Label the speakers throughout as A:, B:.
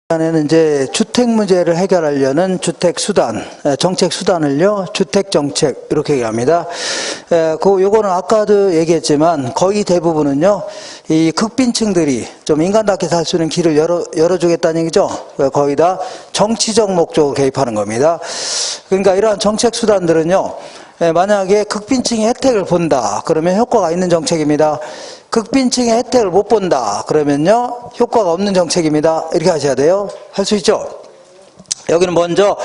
A: 시간에는 이제 주택 문제를 해결하려는 주택 수단, 정책 수단을요, 주택 정책 이렇게 얘기합니다. 요거는 아까도 얘기했지만 거의 대부분은요, 이 극빈층들이 좀 인간답게 살 수 있는 길을 열어주겠다는 얘기죠. 거의 다 정치적 목적으로 개입하는 겁니다. 그러니까 이러한 정책 수단들은요, 만약에 극빈층이 혜택을 본다 그러면 효과가 있는 정책입니다. 극빈층의 혜택을 못 본다 그러면요 효과가 없는 정책입니다. 이렇게 하셔야 돼요. 할 수 있죠? 여기는 먼저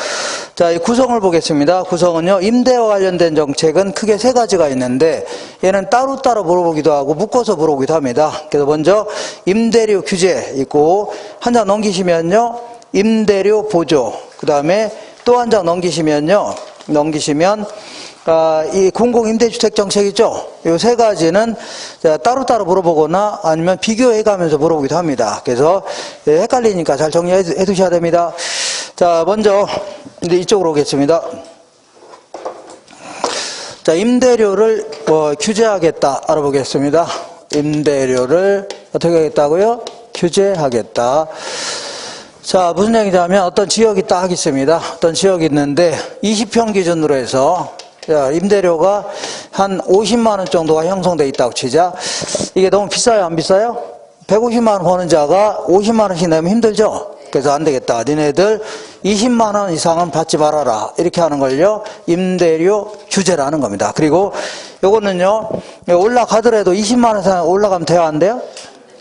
A: 자, 이 구성을 보겠습니다. 구성은요, 임대와 관련된 정책은 크게 세 가지가 있는데 얘는 따로따로 물어보기도 하고 묶어서 물어보기도 합니다. 그래서 먼저 임대료 규제 있고, 한 장 넘기시면요 임대료 보조, 그 다음에 또 한 장 넘기시면 이 공공임대주택 정책이죠. 이 세 가지는 따로따로 물어보거나 아니면 비교해가면서 물어보기도 합니다. 그래서 헷갈리니까 잘 정리해 두셔야 됩니다. 자, 먼저 이제 이쪽으로 오겠습니다. 자, 임대료를 규제하겠다 알아보겠습니다. 임대료를 어떻게 하겠다고요? 규제하겠다. 자, 무슨 얘기냐면 어떤 지역이 딱 있습니다. 어떤 지역이 있는데 20평 기준으로 해서 임대료가 한 50만 원 정도가 형성돼 있다고 치자. 이게 너무 비싸요, 안 비싸요? 150만 원 버는 자가 50만 원씩 내면 힘들죠? 그래서 안 되겠다. 니네들 20만 원 이상은 받지 말아라. 이렇게 하는 걸요, 임대료 규제라는 겁니다. 그리고 요거는요, 올라가더라도 20만 원 이상 올라가면 돼요, 안 돼요?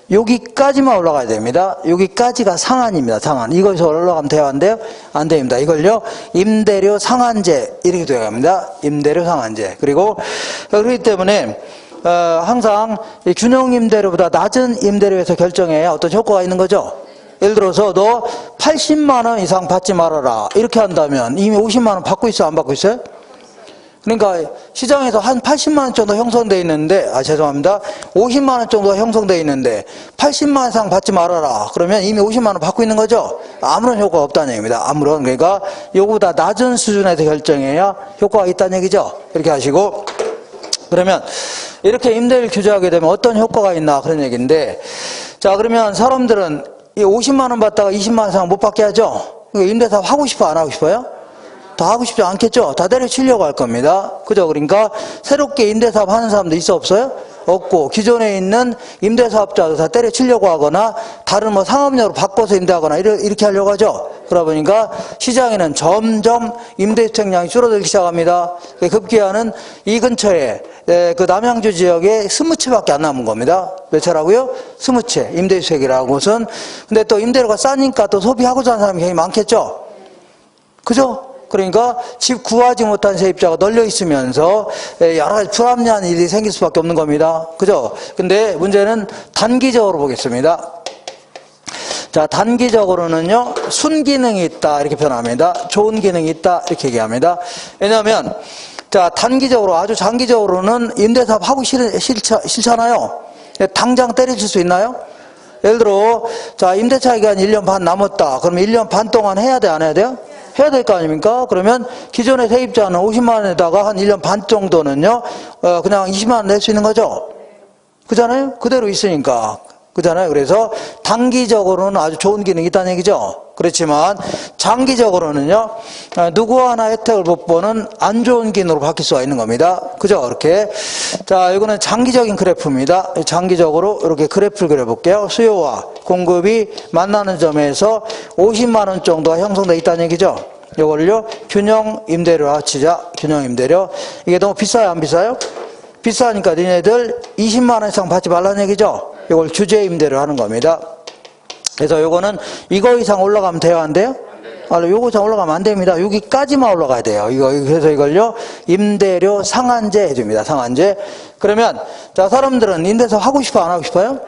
A: 여기까지만 올라가야 됩니다. 여기까지가 상한입니다. 상한. 이거에서 올라가면 돼요, 안 돼요? 안 됩니다. 이걸요, 임대료 상한제 이렇게 되어야 합니다. 임대료 상한제. 그리고 그렇기 때문에 항상 균형 임대료보다 낮은 임대료에서 결정해야 어떤 효과가 있는 거죠. 예를 들어서 너 80만 원 이상 받지 말아라 이렇게 한다면 이미 50만 원 받고 있어요, 안 받고 있어요? 그러니까 시장에서 한 80만 원 정도 형성되어 있는데, 죄송합니다. 50만 원 정도가 형성되어 있는데 80만 원 이상 받지 말아라 그러면 이미 50만 원 받고 있는 거죠. 아무런 효과가 없다는 얘기입니다. 아무런. 그러니까 요거보다 낮은 수준에서 결정해야 효과가 있다는 얘기죠. 이렇게 하시고, 그러면 이렇게 임대를 규제하게 되면 어떤 효과가 있나 그런 얘기인데, 자, 그러면 사람들은 이 50만 원 받다가 20만 원 이상 못 받게 하죠. 임대사업 하고 싶어, 안 하고 싶어요? 다 하고 싶지 않겠죠? 다 때려치려고 할 겁니다. 그죠? 그러니까 새롭게 임대사업 하는 사람도 있어, 없어요? 없고, 기존에 있는 임대사업자도 다 때려치려고 하거나 다른 뭐 상업용으로 바꿔서 임대하거나 이렇게 하려고 하죠. 그러다 보니까 시장에는 점점 임대주택량이 줄어들기 시작합니다. 급기야는 이 근처에 그 남양주 지역에 20채밖에 안 남은 겁니다. 몇 채라고요? 20채. 임대주택이라는 곳은. 근데 또 임대료가 싸니까 또 소비하고자 하는 사람이 굉장히 많겠죠? 그죠? 그러니까 집 구하지 못한 세입자가 널려 있으면서 여러 가지 불합리한 일이 생길 수밖에 없는 겁니다. 그죠? 근데 문제는 단기적으로 보겠습니다. 자, 단기적으로는요, 순기능이 있다 이렇게 표현합니다. 좋은 기능이 있다 이렇게 얘기합니다. 왜냐하면 자, 단기적으로, 아주 장기적으로는 임대사업 하고 싫잖아요. 당장 때려칠 수 있나요? 예를 들어, 자, 임대차 기간 1년 반 남았다. 그러면 1년 반 동안 해야 돼, 안 해야 돼요? 해야 될 거 아닙니까? 그러면 기존의 세입자는 50만 원에다가 한 1년 반 정도는요, 그냥 20만 원 낼 수 있는 거죠? 그잖아요? 그대로 있으니까. 그잖아요? 그래서 단기적으로는 아주 좋은 기능이 있다는 얘기죠? 그렇지만 장기적으로는요, 누구 하나 혜택을 못 보는 안 좋은 기능으로 바뀔 수가 있는 겁니다. 그죠? 이렇게. 자, 이거는 장기적인 그래프입니다. 장기적으로 이렇게 그래프를 그려볼게요. 수요와 공급이 만나는 점에서 50만 원 정도가 형성되어 있다는 얘기죠. 이걸요, 균형 임대료 합치자. 균형 임대료. 이게 너무 비싸요, 안 비싸요? 비싸니까 니네들 20만 원 이상 받지 말라는 얘기죠. 이걸 규제 임대료 하는 겁니다. 그래서 요거는 이거 이상 올라가면 돼요, 안 돼요? 요거 이상 올라가면 안 됩니다. 여기까지만 올라가야 돼요. 그래서 이걸요, 임대료 상한제 해줍니다. 상한제. 그러면, 자, 사람들은 임대사업 하고 싶어, 안 하고 싶어요?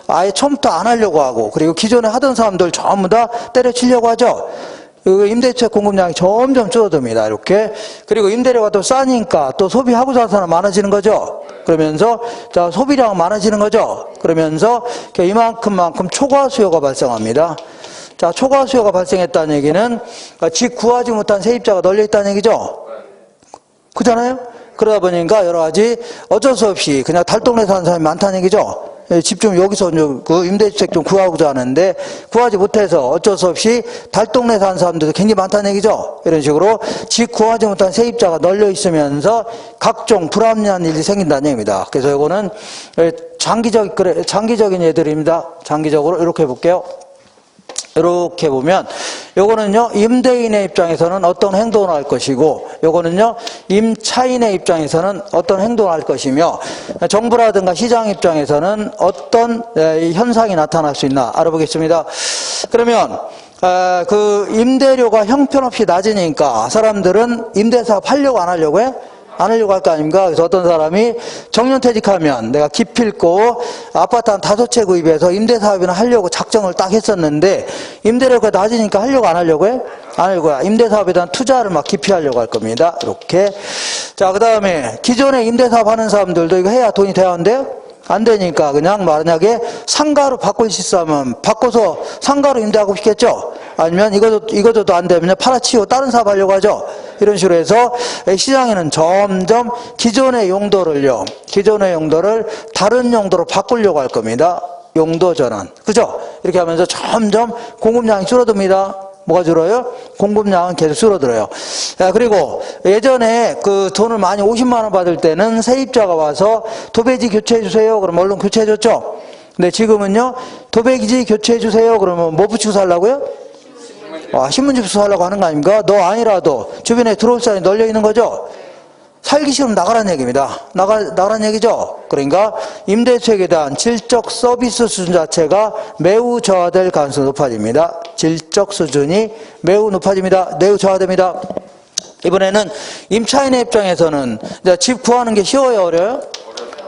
A: 아예 처음부터 안 하려고 하고, 그리고 기존에 하던 사람들 전부 다 때려치려고 하죠. 임대주택 공급량이 점점 줄어듭니다. 이렇게. 그리고 임대료가 또 싸니까 또 소비하고자 하는 사람 많아지는 거죠. 그러면서 자, 소비량 많아지는 거죠. 그러면서 이만큼만큼 초과 수요가 발생합니다. 자, 초과 수요가 발생했다는 얘기는 집 구하지 못한 세입자가 널려 있다는 얘기죠. 그잖아요? 그러다 보니까 여러 가지 어쩔 수 없이 그냥 달동네 사는 사람이 많다는 얘기죠. 집 좀 여기서 그 임대주택 좀 구하고자 하는데 구하지 못해서 어쩔 수 없이 달동네 사는 사람들도 굉장히 많다는 얘기죠. 이런 식으로 집 구하지 못한 세입자가 널려 있으면서 각종 불합리한 일이 생긴다는 얘기입니다. 그래서 이거는 장기적인 예들입니다. 장기적으로 이렇게 해볼게요. 이렇게 보면 요거는요 임대인의 입장에서는 어떤 행동을 할 것이고 요거는요 임차인의 입장에서는 어떤 행동을 할 것이며 정부라든가 시장 입장에서는 어떤 현상이 나타날 수 있나 알아보겠습니다. 그러면 그 임대료가 형편없이 낮으니까 사람들은 임대사업 하려고 안 하려고 해? 안 하려고 할 거 아닙니까? 그래서 어떤 사람이 정년퇴직하면 내가 기필코 아파트 한 5채 구입해서 임대사업이나 하려고 작정을 딱 했었는데 임대료가 낮으니까 하려고 안 하려고 해? 안 하려고 해. 임대사업에 대한 투자를 막 기피하려고 할 겁니다. 이렇게. 자, 그 다음에 기존에 임대사업 하는 사람들도 이거 해야 돈이 돼야 한대요? 안 되니까 그냥 만약에 상가로 바꿀 수 있으면 바꿔서 상가로 임대하고 싶겠죠? 아니면 이거저도 안 되면 팔아치우고 다른 사업 하려고 하죠? 이런 식으로 해서 시장에는 점점 기존의 용도를 다른 용도로 바꾸려고 할 겁니다. 용도 전환. 그죠? 이렇게 하면서 점점 공급량이 줄어듭니다. 뭐가 줄어요? 공급량은 계속 줄어들어요. 그리고 예전에 그 돈을 많이 50만 원 받을 때는 세입자가 와서 도배지 교체해 주세요. 그럼 얼른 교체해 줬죠. 근데 지금은요. 도배지 교체해 주세요. 그러면 뭐 붙이고 살라고요? 신문지 살라고 하는 거 아닙니까? 너 아니라도 주변에 들어올 사람이 널려 있는 거죠? 살기 싫으면 나가라는 얘기입니다. 나가라는 얘기죠? 그러니까 임대주택에 대한 질적 서비스 수준 자체가 매우 저하될 가능성이 높아집니다. 질적 수준이 매우 높아집니다. 매우 저하됩니다. 이번에는 임차인의 입장에서는 집 구하는 게 쉬워요? 어려워요?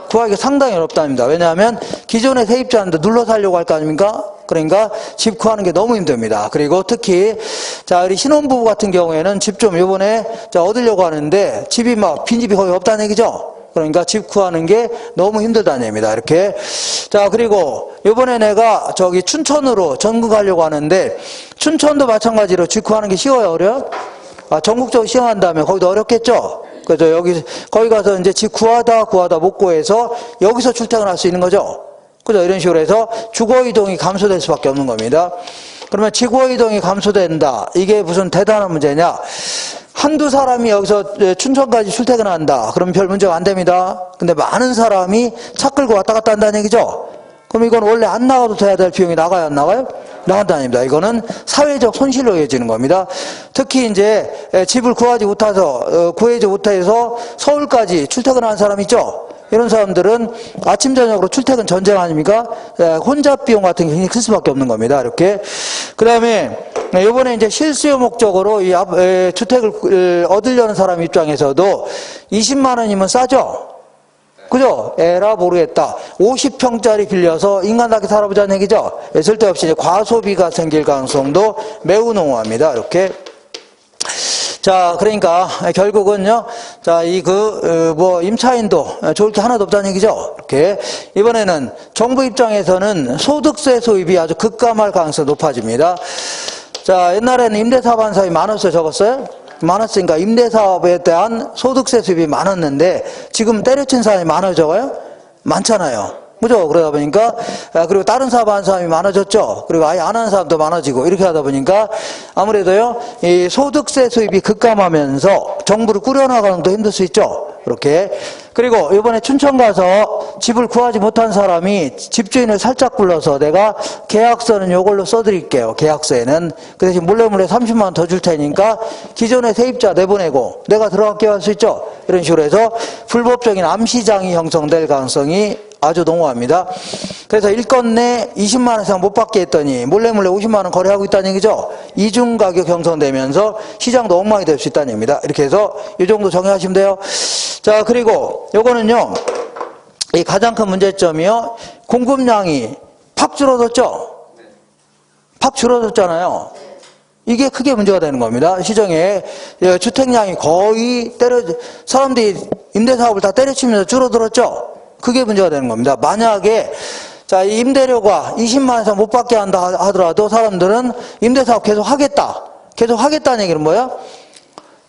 A: 구하기가 상당히 어렵답니다. 왜냐하면 기존의 세입자한테 눌러 살려고 할 거 아닙니까? 그러니까 집 구하는 게 너무 힘듭니다. 그리고 특히 자 우리 신혼부부 같은 경우에는 집 좀 이번에 얻으려고 하는데 집이 막 빈집이 거의 없다는 얘기죠. 그러니까 집 구하는 게 너무 힘들다는 얘기입니다. 이렇게. 자 그리고 이번에 내가 저기 춘천으로 전국 가려고 하는데 춘천도 마찬가지로 집 구하는 게 쉬워요? 어려워요? 전국적으로 시행한다면 거기도 어렵겠죠? 그래서 거기 가서 이제 집 구하다 못 구해서 여기서 출퇴근할 수 있는 거죠. 그죠? 이런 식으로 해서 주거이동이 감소될 수밖에 없는 겁니다. 그러면 주거이동이 감소된다. 이게 무슨 대단한 문제냐? 한두 사람이 여기서 춘천까지 출퇴근한다. 그러면 별 문제가 안 됩니다. 근데 많은 사람이 차 끌고 왔다 갔다 한다는 얘기죠. 그럼 이건 원래 안 나가도 돼야 될 비용이 나가요? 안 나가요? 나간다는 얘기입니다. 이거는 사회적 손실로 이어지는 겁니다. 특히 이제 집을 구하지 못해서 서울까지 출퇴근하는 사람 있죠? 이런 사람들은 아침 저녁으로 출퇴근 전쟁 아닙니까? 혼잡 비용 같은 게 굉장히 클 수밖에 없는 겁니다. 이렇게. 그 다음에 이번에 이제 실수요 목적으로 이 주택을 얻으려는 사람 입장에서도 20만 원이면 싸죠? 그죠? 에라 모르겠다. 50평짜리 빌려서 인간답게 살아보자는 얘기죠? 쓸데없이 이제 과소비가 생길 가능성도 매우 농후합니다. 이렇게. 자, 그러니까 결국은요. 자, 임차인도 좋을 게 하나도 없다는 얘기죠. 이렇게. 이번에는 정부 입장에서는 소득세 수입이 아주 급감할 가능성이 높아집니다. 자, 옛날에는 임대사업 하는 사람이 많았어요, 적었어요? 많았으니까 임대사업에 대한 소득세 수입이 많았는데 지금 때려친 사람이 많아요, 적어요? 많잖아요. 그죠? 그러다 보니까, 그리고 다른 사업 하는 사람이 많아졌죠? 그리고 아예 안 하는 사람도 많아지고, 이렇게 하다 보니까, 아무래도요, 이 소득세 수입이 급감하면서 정부를 꾸려나가는 것도 힘들 수 있죠? 이렇게. 그리고 이번에 춘천 가서 집을 구하지 못한 사람이 집주인을 살짝 불러서 내가 계약서는 이걸로 써드릴게요. 계약서에는. 그 대신 몰래 30만 원 더 줄 테니까 기존의 세입자 내보내고 내가 들어갈게 할 수 있죠? 이런 식으로 해서 불법적인 암시장이 형성될 가능성이 아주 농후합니다. 그래서 1건 내 20만 원 이상 못 받게 했더니 몰래 50만 원 거래하고 있다는 얘기죠. 이중 가격 형성되면서 시장도 엉망이 될 수 있다는 얘기입니다. 이렇게 해서 이 정도 정리하시면 돼요. 자, 그리고 요거는요. 이 가장 큰 문제점이요. 공급량이 팍 줄어들었죠. 팍 줄어들었잖아요. 이게 크게 문제가 되는 겁니다. 시장에 주택량이 거의 사람들이 임대사업을 다 때려치면서 줄어들었죠. 그게 문제가 되는 겁니다. 만약에 자, 임대료가 20만 원 이상 못 받게 한다 하더라도 사람들은 임대사업 계속 하겠다는 얘기는 뭐예요?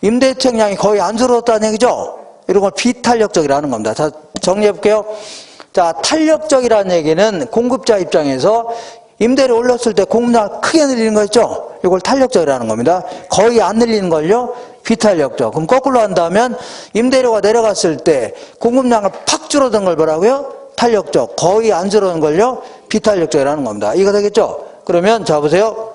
A: 임대주택량이 거의 안 줄어들었다는 얘기죠. 이런 걸 비탄력적이라는 겁니다. 자, 정리해 볼게요. 자, 탄력적이라는 얘기는 공급자 입장에서 임대료 올렸을 때 공급량을 크게 늘리는 거 있죠? 이걸 탄력적이라는 겁니다. 거의 안 늘리는 걸요? 비탄력적. 그럼 거꾸로 한다면 임대료가 내려갔을 때 공급량을 팍 줄어든 걸 뭐라고요? 탄력적. 거의 안 줄어든 걸요? 비탄력적이라는 겁니다. 이거 되겠죠? 그러면 자 보세요.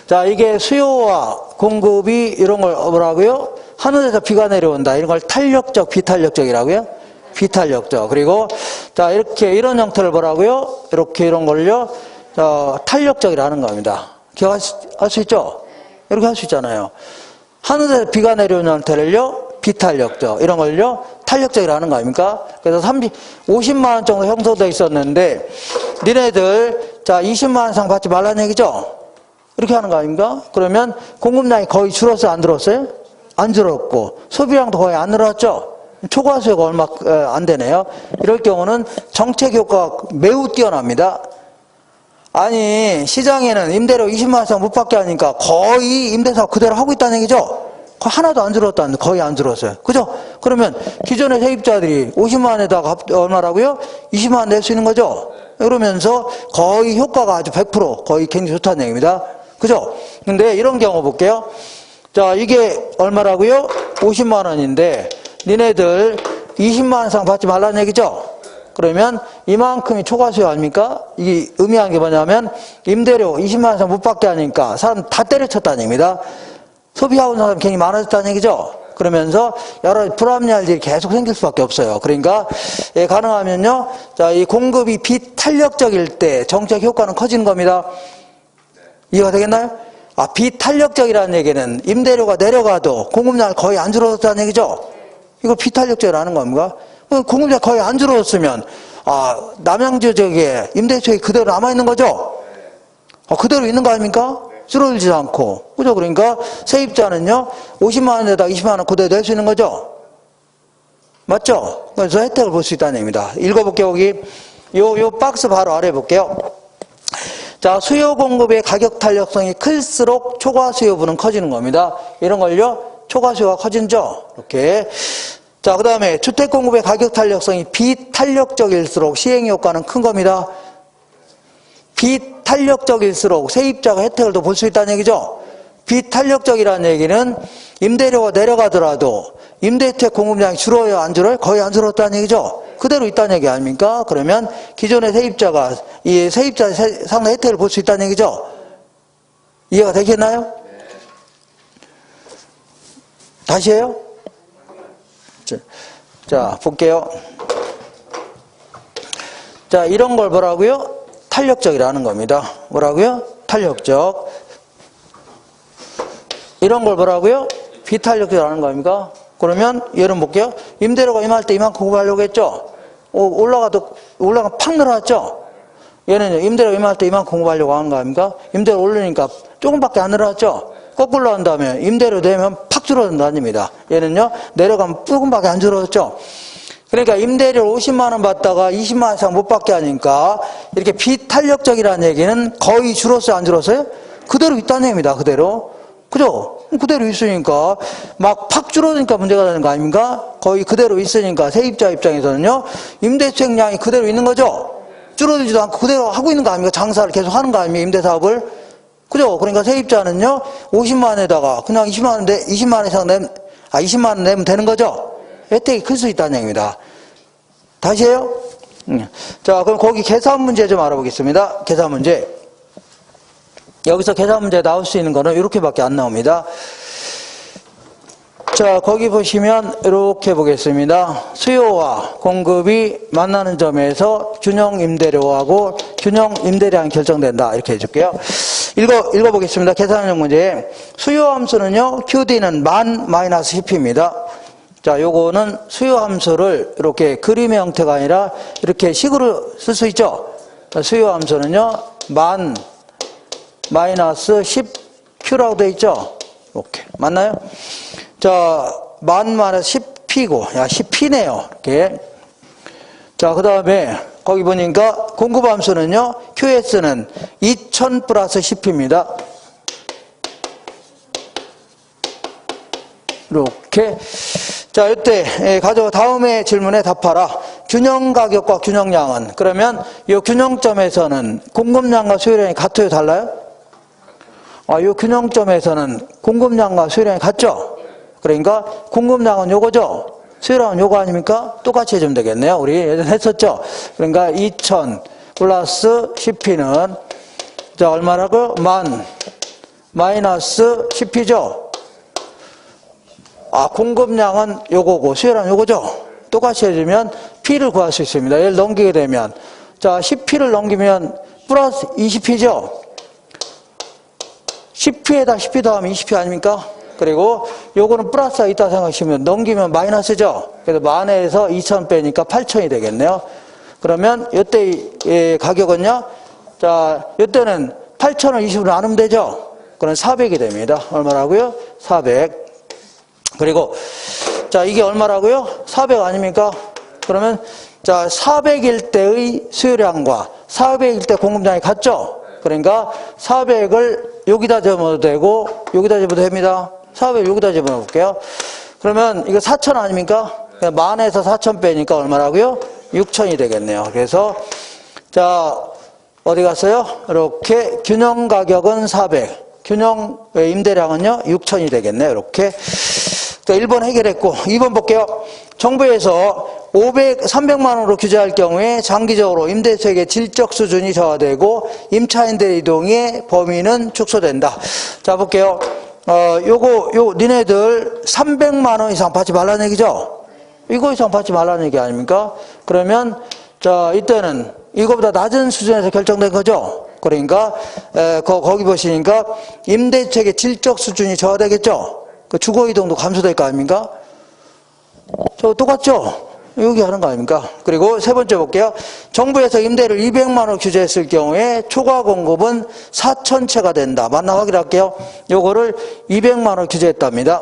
A: 자, 이게 수요와 공급이 이런 걸 뭐라고요? 하늘에서 비가 내려온다. 이런 걸 탄력적, 비탄력적이라고요? 비탄력적. 그리고 자, 이렇게 이런 형태를 뭐라고요? 이렇게 이런 걸요? 탄력적이라는 겁니다. 기억할 수 있죠? 이렇게 할 수 있잖아요. 하늘에서 비가 내려오는 형태를요? 비탄력적. 이런 걸요? 탄력적이라는 거 아닙니까? 그래서 50만 원 정도 형성되어 있었는데 니네들 자 20만 원 이상 받지 말라는 얘기죠? 이렇게 하는 거 아닙니까? 그러면 공급량이 거의 줄었어요? 안 줄었어요? 안 줄었고 소비량도 거의 안 늘었죠? 초과 수요가 얼마 안 되네요. 이럴 경우는 정책 효과가 매우 뛰어납니다. 아니 시장에는 임대료 20만 원 이상 못 받게 하니까 거의 임대사업 그대로 하고 있다는 얘기죠? 하나도 안 줄었다는데 거의 안 줄었어요. 그죠? 그러면 기존의 세입자들이 50만 원에다가 얼마라고요? 20만 원 낼 수 있는 거죠? 그러면서 거의 효과가 아주 100% 거의 굉장히 좋다는 얘기입니다. 그죠? 근데 이런 경우 볼게요. 자, 이게 얼마라고요? 50만 원인데 니네들 20만 원 이상 받지 말라는 얘기죠? 그러면 이만큼이 초과 수요 아닙니까? 이게 의미한 게 뭐냐면 임대료 20만 원 이상 못 받게 하니까 사람 다 때려쳤다는 얘기입니다. 소비하고 있는 사람이 굉장히 많아졌다는 얘기죠? 그러면서 여러 불합리할 일이 계속 생길 수밖에 없어요. 그러니까 가능하면요, 자, 이 공급이 비탄력적일 때 정책 효과는 커지는 겁니다. 이해가 되겠나요? 아, 비탄력적이라는 얘기는 임대료가 내려가도 공급량이 거의 안 줄어들었다는 얘기죠? 이걸 비탄력적이라는 겁니까? 공급량이 거의 안 줄어들었으면 남양주 지역에 임대수익이 그대로 남아있는 거죠? 그대로 있는 거 아닙니까? 줄어들지도 않고. 그죠? 그러니까 세입자는요, 50만 원에다가 20만 원 그대로 낼 수 있는 거죠? 맞죠? 그래서 혜택을 볼 수 있다는 얘기입니다. 읽어볼게요, 여기. 요 박스 바로 아래 볼게요. 자, 수요 공급의 가격 탄력성이 클수록 초과 수요분은 커지는 겁니다. 이런 걸요, 초과 수요가 커진죠? 이렇게. 자, 그 다음에 주택 공급의 가격 탄력성이 비탄력적일수록 시행 효과는 큰 겁니다. 비탄력적일수록 세입자가 혜택을 더 볼 수 있다는 얘기죠. 비탄력적이라는 얘기는 임대료가 내려가더라도 임대주택 공급량이 줄어요, 안 줄어요? 거의 안 줄었다는 얘기죠. 그대로 있다는 얘기 아닙니까? 그러면 기존의 세입자가 이 세입자 상당히 혜택을 볼 수 있다는 얘기죠. 이해가 되겠나요? 다시 해요? 자, 볼게요. 자, 이런 걸 뭐라고요? 탄력적이라는 겁니다. 뭐라고요? 탄력적. 이런 걸 뭐라고요? 비탄력적이라는 겁니까? 그러면 예를 볼게요. 임대료가 임할 때 이만큼 공급하려고 했죠? 올라가 팍 늘어났죠? 얘는 임대료가 임할 때 이만큼 공급하려고 하는 거 아닙니까? 임대료 올리니까 조금밖에 안 늘어났죠? 거꾸로 한다면 임대료 내면 팍 줄어든다는 겁니다. 얘는요, 내려가면 조금밖에 안 줄어졌죠? 그러니까 임대료 50만 원 받다가 20만 원 이상 못 받게 하니까 이렇게 비탄력적이라는 얘기는 거의 줄었어요, 안 줄었어요? 그대로 있다는 얘기입니다, 그대로. 그죠? 그대로 있으니까 막 팍 줄어드니까 문제가 되는 거 아닙니까? 거의 그대로 있으니까 세입자 입장에서는요, 임대수익량이 그대로 있는 거죠? 줄어들지도 않고 그대로 하고 있는 거 아닙니까? 장사를 계속 하는 거 아닙니까? 임대사업을. 그죠? 그러니까 세입자는요, 50만 원에다가 그냥 20만 원 이상 20만 원 내면 되는 거죠? 혜택이 클 수 있다는 얘기입니다. 다시 해요? 자, 그럼 거기 계산 문제 좀 알아보겠습니다. 계산 문제. 여기서 계산 문제 나올 수 있는 거는 이렇게밖에 안 나옵니다. 자, 거기 보시면 이렇게 보겠습니다. 수요와 공급이 만나는 점에서 균형 임대료하고 균형 임대량이 결정된다. 이렇게 해줄게요. 읽어보겠습니다. 계산형 문제. 수요 함수는요, QD는 마이너스 10입니다. 자, 요거는 수요 함수를 이렇게 그림의 형태가 아니라 이렇게 식으로 쓸 수 있죠? 수요 함수는요, 마이너스 10Q라고 되어 있죠? 이렇게. 맞나요? 자, 마이너스 10P고, 10P네요. 이렇게. 자, 그 다음에 거기 보니까 공급 함수는요, QS는 2000 플러스 10P입니다. 이렇게. 자, 이때 다음에 질문에 답하라. 균형 가격과 균형량은, 그러면 이 균형점에서는 공급량과 수요량이 같아요, 달라요? 이 균형점에서는 공급량과 수요량이 같죠? 그러니까 공급량은 요거죠? 수요량은 요거 아닙니까? 똑같이 해주면 되겠네요. 우리 예전에 했었죠? 그러니까 2000 플러스 CP는 자 얼마라고요? 마이너스 CP죠? 공급량은 요거고 수요량은 요거죠? 똑같이 해주면 P를 구할 수 있습니다. 얘를 넘기게 되면 자 10P를 넘기면 플러스 20P죠? 10P에다 10P 더하면 20P 아닙니까? 그리고 요거는 플러스가 있다 생각하시면 넘기면 마이너스죠? 그래서 만에서 2000 빼니까 8000이 되겠네요. 그러면 이때의 가격은요? 자, 이때는 8000을 20으로 나누면 되죠? 그럼 400이 됩니다. 얼마라고요? 400. 그리고 자, 이게 얼마라고요? 400 아닙니까? 그러면 자, 400일 때의 수요량과 400일 때 공급량이 같죠? 그러니까 400을 여기다 집어넣어도 되고 여기다 집어도 됩니다. 400 여기다 집어넣어 볼게요. 그러면 이거 4000 아닙니까? 만에서 4000 빼니까 얼마라고요? 6000이 되겠네요. 그래서 자 어디 갔어요? 이렇게 균형 가격은 400, 균형 임대량은요 6000이 되겠네요. 이렇게. 자, 1번 해결했고 2번 볼게요. 정부에서 300만 원으로 규제할 경우에 장기적으로 임대수익의 질적 수준이 저하되고 임차인들의 이동의 범위는 축소된다. 자, 볼게요. 니네들 300만 원 이상 받지 말라는 얘기죠? 이거 이상 받지 말라는 얘기 아닙니까? 그러면, 자, 이때는 이거보다 낮은 수준에서 결정된 거죠? 그러니까, 거기 보시니까 임대주택의 질적 수준이 저하되겠죠? 그 주거 이동도 감소될 거 아닙니까? 저 똑같죠? 여기 하는 거 아닙니까? 그리고 세 번째 볼게요. 정부에서 임대를 200만 원 규제했을 경우에 초과 공급은 4000채가 된다. 맞나 확인할게요. 요거를 200만 원 규제했답니다.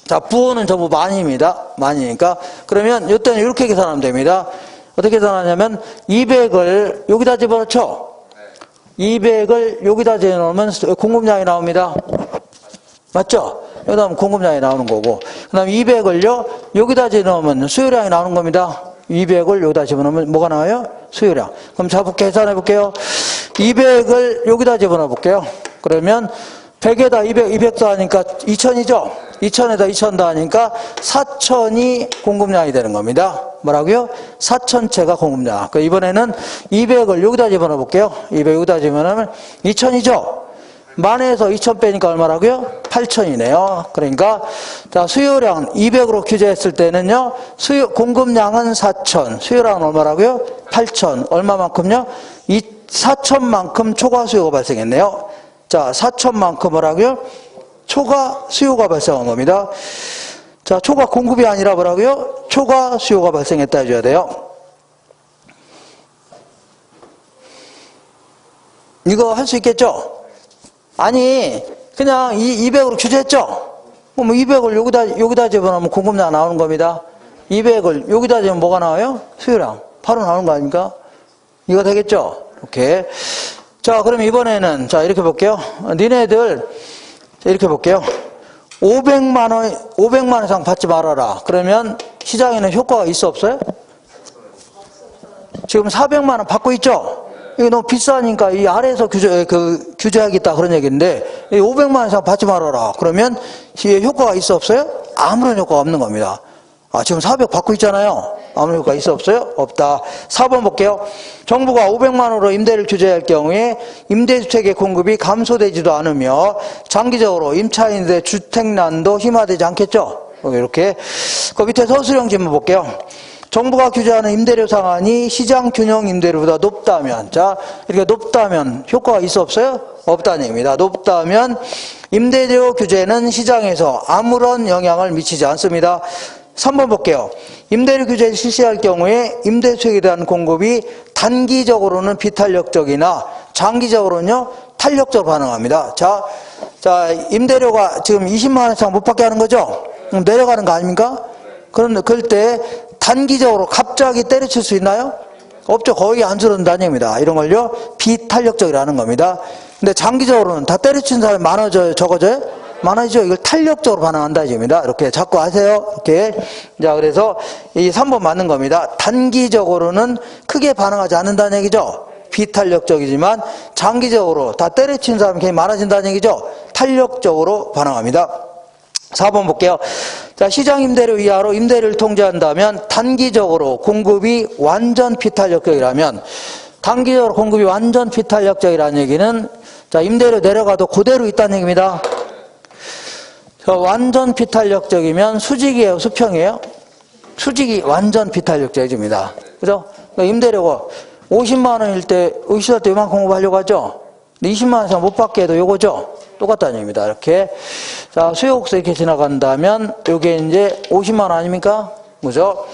A: 자, 부호는 전부 만입니다. 만이니까. 그러면 이때는 이렇게 계산하면 됩니다. 어떻게 계산하냐면 200을 여기다 집어넣죠? 200을 여기다 집어넣으면 공급량이 나옵니다. 맞죠? 여기다 하면 공급량이 나오는 거고. 그 다음에 200을요, 여기다 집어넣으면 수요량이 나오는 겁니다. 200을 여기다 집어넣으면 뭐가 나와요? 수요량. 그럼 자볼게 계산해 볼게요. 200을 여기다 집어넣어 볼게요. 그러면 100에다 200 더하니까 2000이죠? 2000에다 2000 더하니까 4000이 공급량이 되는 겁니다. 뭐라고요? 4000채가 공급량. 이번에는 200을 여기다 집어넣어 볼게요. 200 여기다 집어넣으면 2000이죠? 만에서 2000 빼니까 얼마라고요? 8000이네요. 그러니까 자 수요량 200으로 규제했을 때는요. 공급량은 4000, 수요량은 얼마라고요? 8000. 얼마만큼요? 4000만큼 초과 수요가 발생했네요. 자 4000만큼 뭐라고요? 초과 수요가 발생한 겁니다. 자 초과 공급이 아니라 뭐라고요? 초과 수요가 발생했다 해줘야 돼요. 이거 할 수 있겠죠? 아니 그냥 200으로 규제했죠? 그럼 200을 여기다 집어넣으면 공급량 나오는 겁니다. 200을 여기다 집으면 뭐가 나와요? 수요량. 바로 나오는 거 아닙니까? 이거 되겠죠? 이렇게. 자, 그럼 이번에는 자 이렇게 볼게요. 니네들 이렇게 볼게요. 500만 원 이상 받지 말아라. 그러면 시장에는 효과가 있어 없어요? 지금 400만 원 받고 있죠? 이거 너무 비싸니까 이 아래에서 규제하겠다 그런 얘기인데 500만 원 이상 받지 말아라. 그러면 효과가 있어 없어요? 아무런 효과가 없는 겁니다. 지금 400 받고 있잖아요. 아무런 효과가 있어 없어요? 없다. 4번 볼게요. 정부가 500만 원으로 임대를 규제할 경우에 임대주택의 공급이 감소되지도 않으며 장기적으로 임차인들의 주택난도 심화되지 않겠죠? 이렇게. 그 밑에 서술형 질문 볼게요. 정부가 규제하는 임대료 상한이 시장 균형 임대료보다 높다면, 자, 이렇게 높다면 효과가 있어 없어요? 없다는 얘기입니다. 높다면 임대료 규제는 시장에서 아무런 영향을 미치지 않습니다. 3번 볼게요. 임대료 규제를 실시할 경우에 임대수익에 대한 공급이 단기적으로는 비탄력적이나 장기적으로는요, 탄력적으로 반응합니다. 자, 임대료가 지금 20만 원 이상 못 받게 하는 거죠? 내려가는 거 아닙니까? 그런데 그럴 때 단기적으로 갑자기 때려칠 수 있나요? 없죠. 거의 안 줄어든다는 얘기입니다. 이런 걸요, 비탄력적이라는 겁니다. 근데 장기적으로는 다 때려친 사람이 많아져요? 적어져요? 많아지죠. 이걸 탄력적으로 반응한다 이겁니다. 이렇게 자꾸 아세요. 이렇게. 자, 그래서 이 3번 맞는 겁니다. 단기적으로는 크게 반응하지 않는다는 얘기죠. 비탄력적이지만 장기적으로 다 때려친 사람이 굉장히 많아진다는 얘기죠. 탄력적으로 반응합니다. 4번 볼게요. 자, 시장 임대료 이하로 임대료를 통제한다면 단기적으로 공급이 완전 비탄력적이라면, 단기적으로 공급이 완전 비탄력적이라는 얘기는, 자, 임대료 내려가도 그대로 있다는 얘기입니다. 자, 완전 비탄력적이면 수직이에요, 수평이에요? 수직이 완전 비탄력적입니다. 그죠? 그러니까 임대료가 50만 원일 때 의시할 때 이만큼 공급하려고 하죠? 근데 20만 원 이상 못 받게 해도 요거죠? 똑같다는 얘기입니다. 이렇게. 자, 수요국서 이렇게 지나간다면 요게 이제 50만 원 아닙니까? 그죠?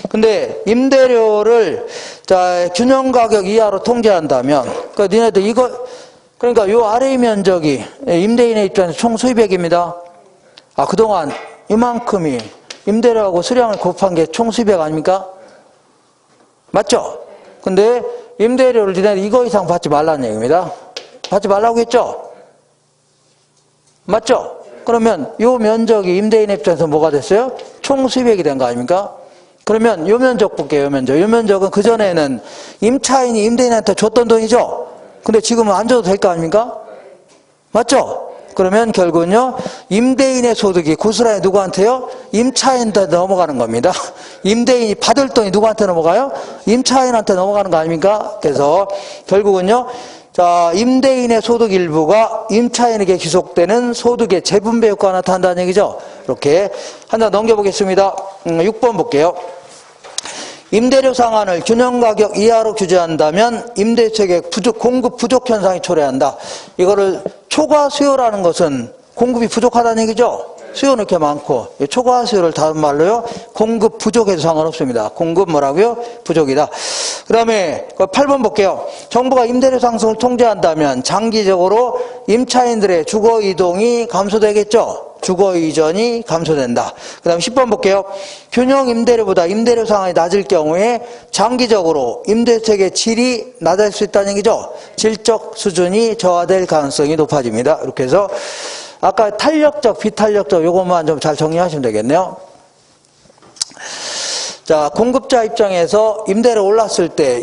A: 근데 임대료를 자, 균형 가격 이하로 통제한다면, 그러니까 니네들 이거, 그러니까 요 아래 면적이 임대인의 입장에서 총 수입액입니다. 아, 그동안 이만큼이 임대료하고 수량을 곱한 게 총 수입액 아닙니까? 맞죠? 근데 임대료를 니네들 이거 이상 받지 말라는 얘기입니다. 받지 말라고 했죠? 맞죠? 그러면 요 면적이 임대인의 입장에서 뭐가 됐어요? 총 수입액이 된 거 아닙니까? 그러면 요 면적 볼게요, 요 면적. 요 면적은 그전에는 임차인이 임대인한테 줬던 돈이죠? 근데 지금은 안 줘도 될 거 아닙니까? 맞죠? 그러면 결국은요, 임대인의 소득이 고스란히 누구한테요? 임차인한테 넘어가는 겁니다. 임대인이 받을 돈이 누구한테 넘어가요? 임차인한테 넘어가는 거 아닙니까? 그래서 결국은요, 자, 임대인의 소득 일부가 임차인에게 귀속되는 소득의 재분배 효과가 나타난다는 얘기죠. 이렇게 하나 넘겨보겠습니다. 6번 볼게요. 임대료 상한을 균형 가격 이하로 규제한다면 임대차의 공급 부족 현상이 초래한다. 이거를 초과 수요라는 것은 공급이 부족하다는 얘기죠. 수요는 이렇게 많고, 초과 수요를 다른 말로요, 공급 부족해도 상관없습니다. 공급 뭐라고요? 부족이다. 그 다음에 8번 볼게요. 정부가 임대료 상승을 통제한다면 장기적으로 임차인들의 주거 이동이 감소되겠죠. 주거 이전이 감소된다. 그 다음 10번 볼게요. 균형 임대료보다 임대료 상한이 낮을 경우에 장기적으로 임대주택의 질이 낮아질 수 있다는 얘기죠. 질적 수준이 저하될 가능성이 높아집니다. 이렇게 해서 아까 탄력적, 비탄력적 요것만 좀 잘 정리하시면 되겠네요. 자, 공급자 입장에서 임대료 올랐을 때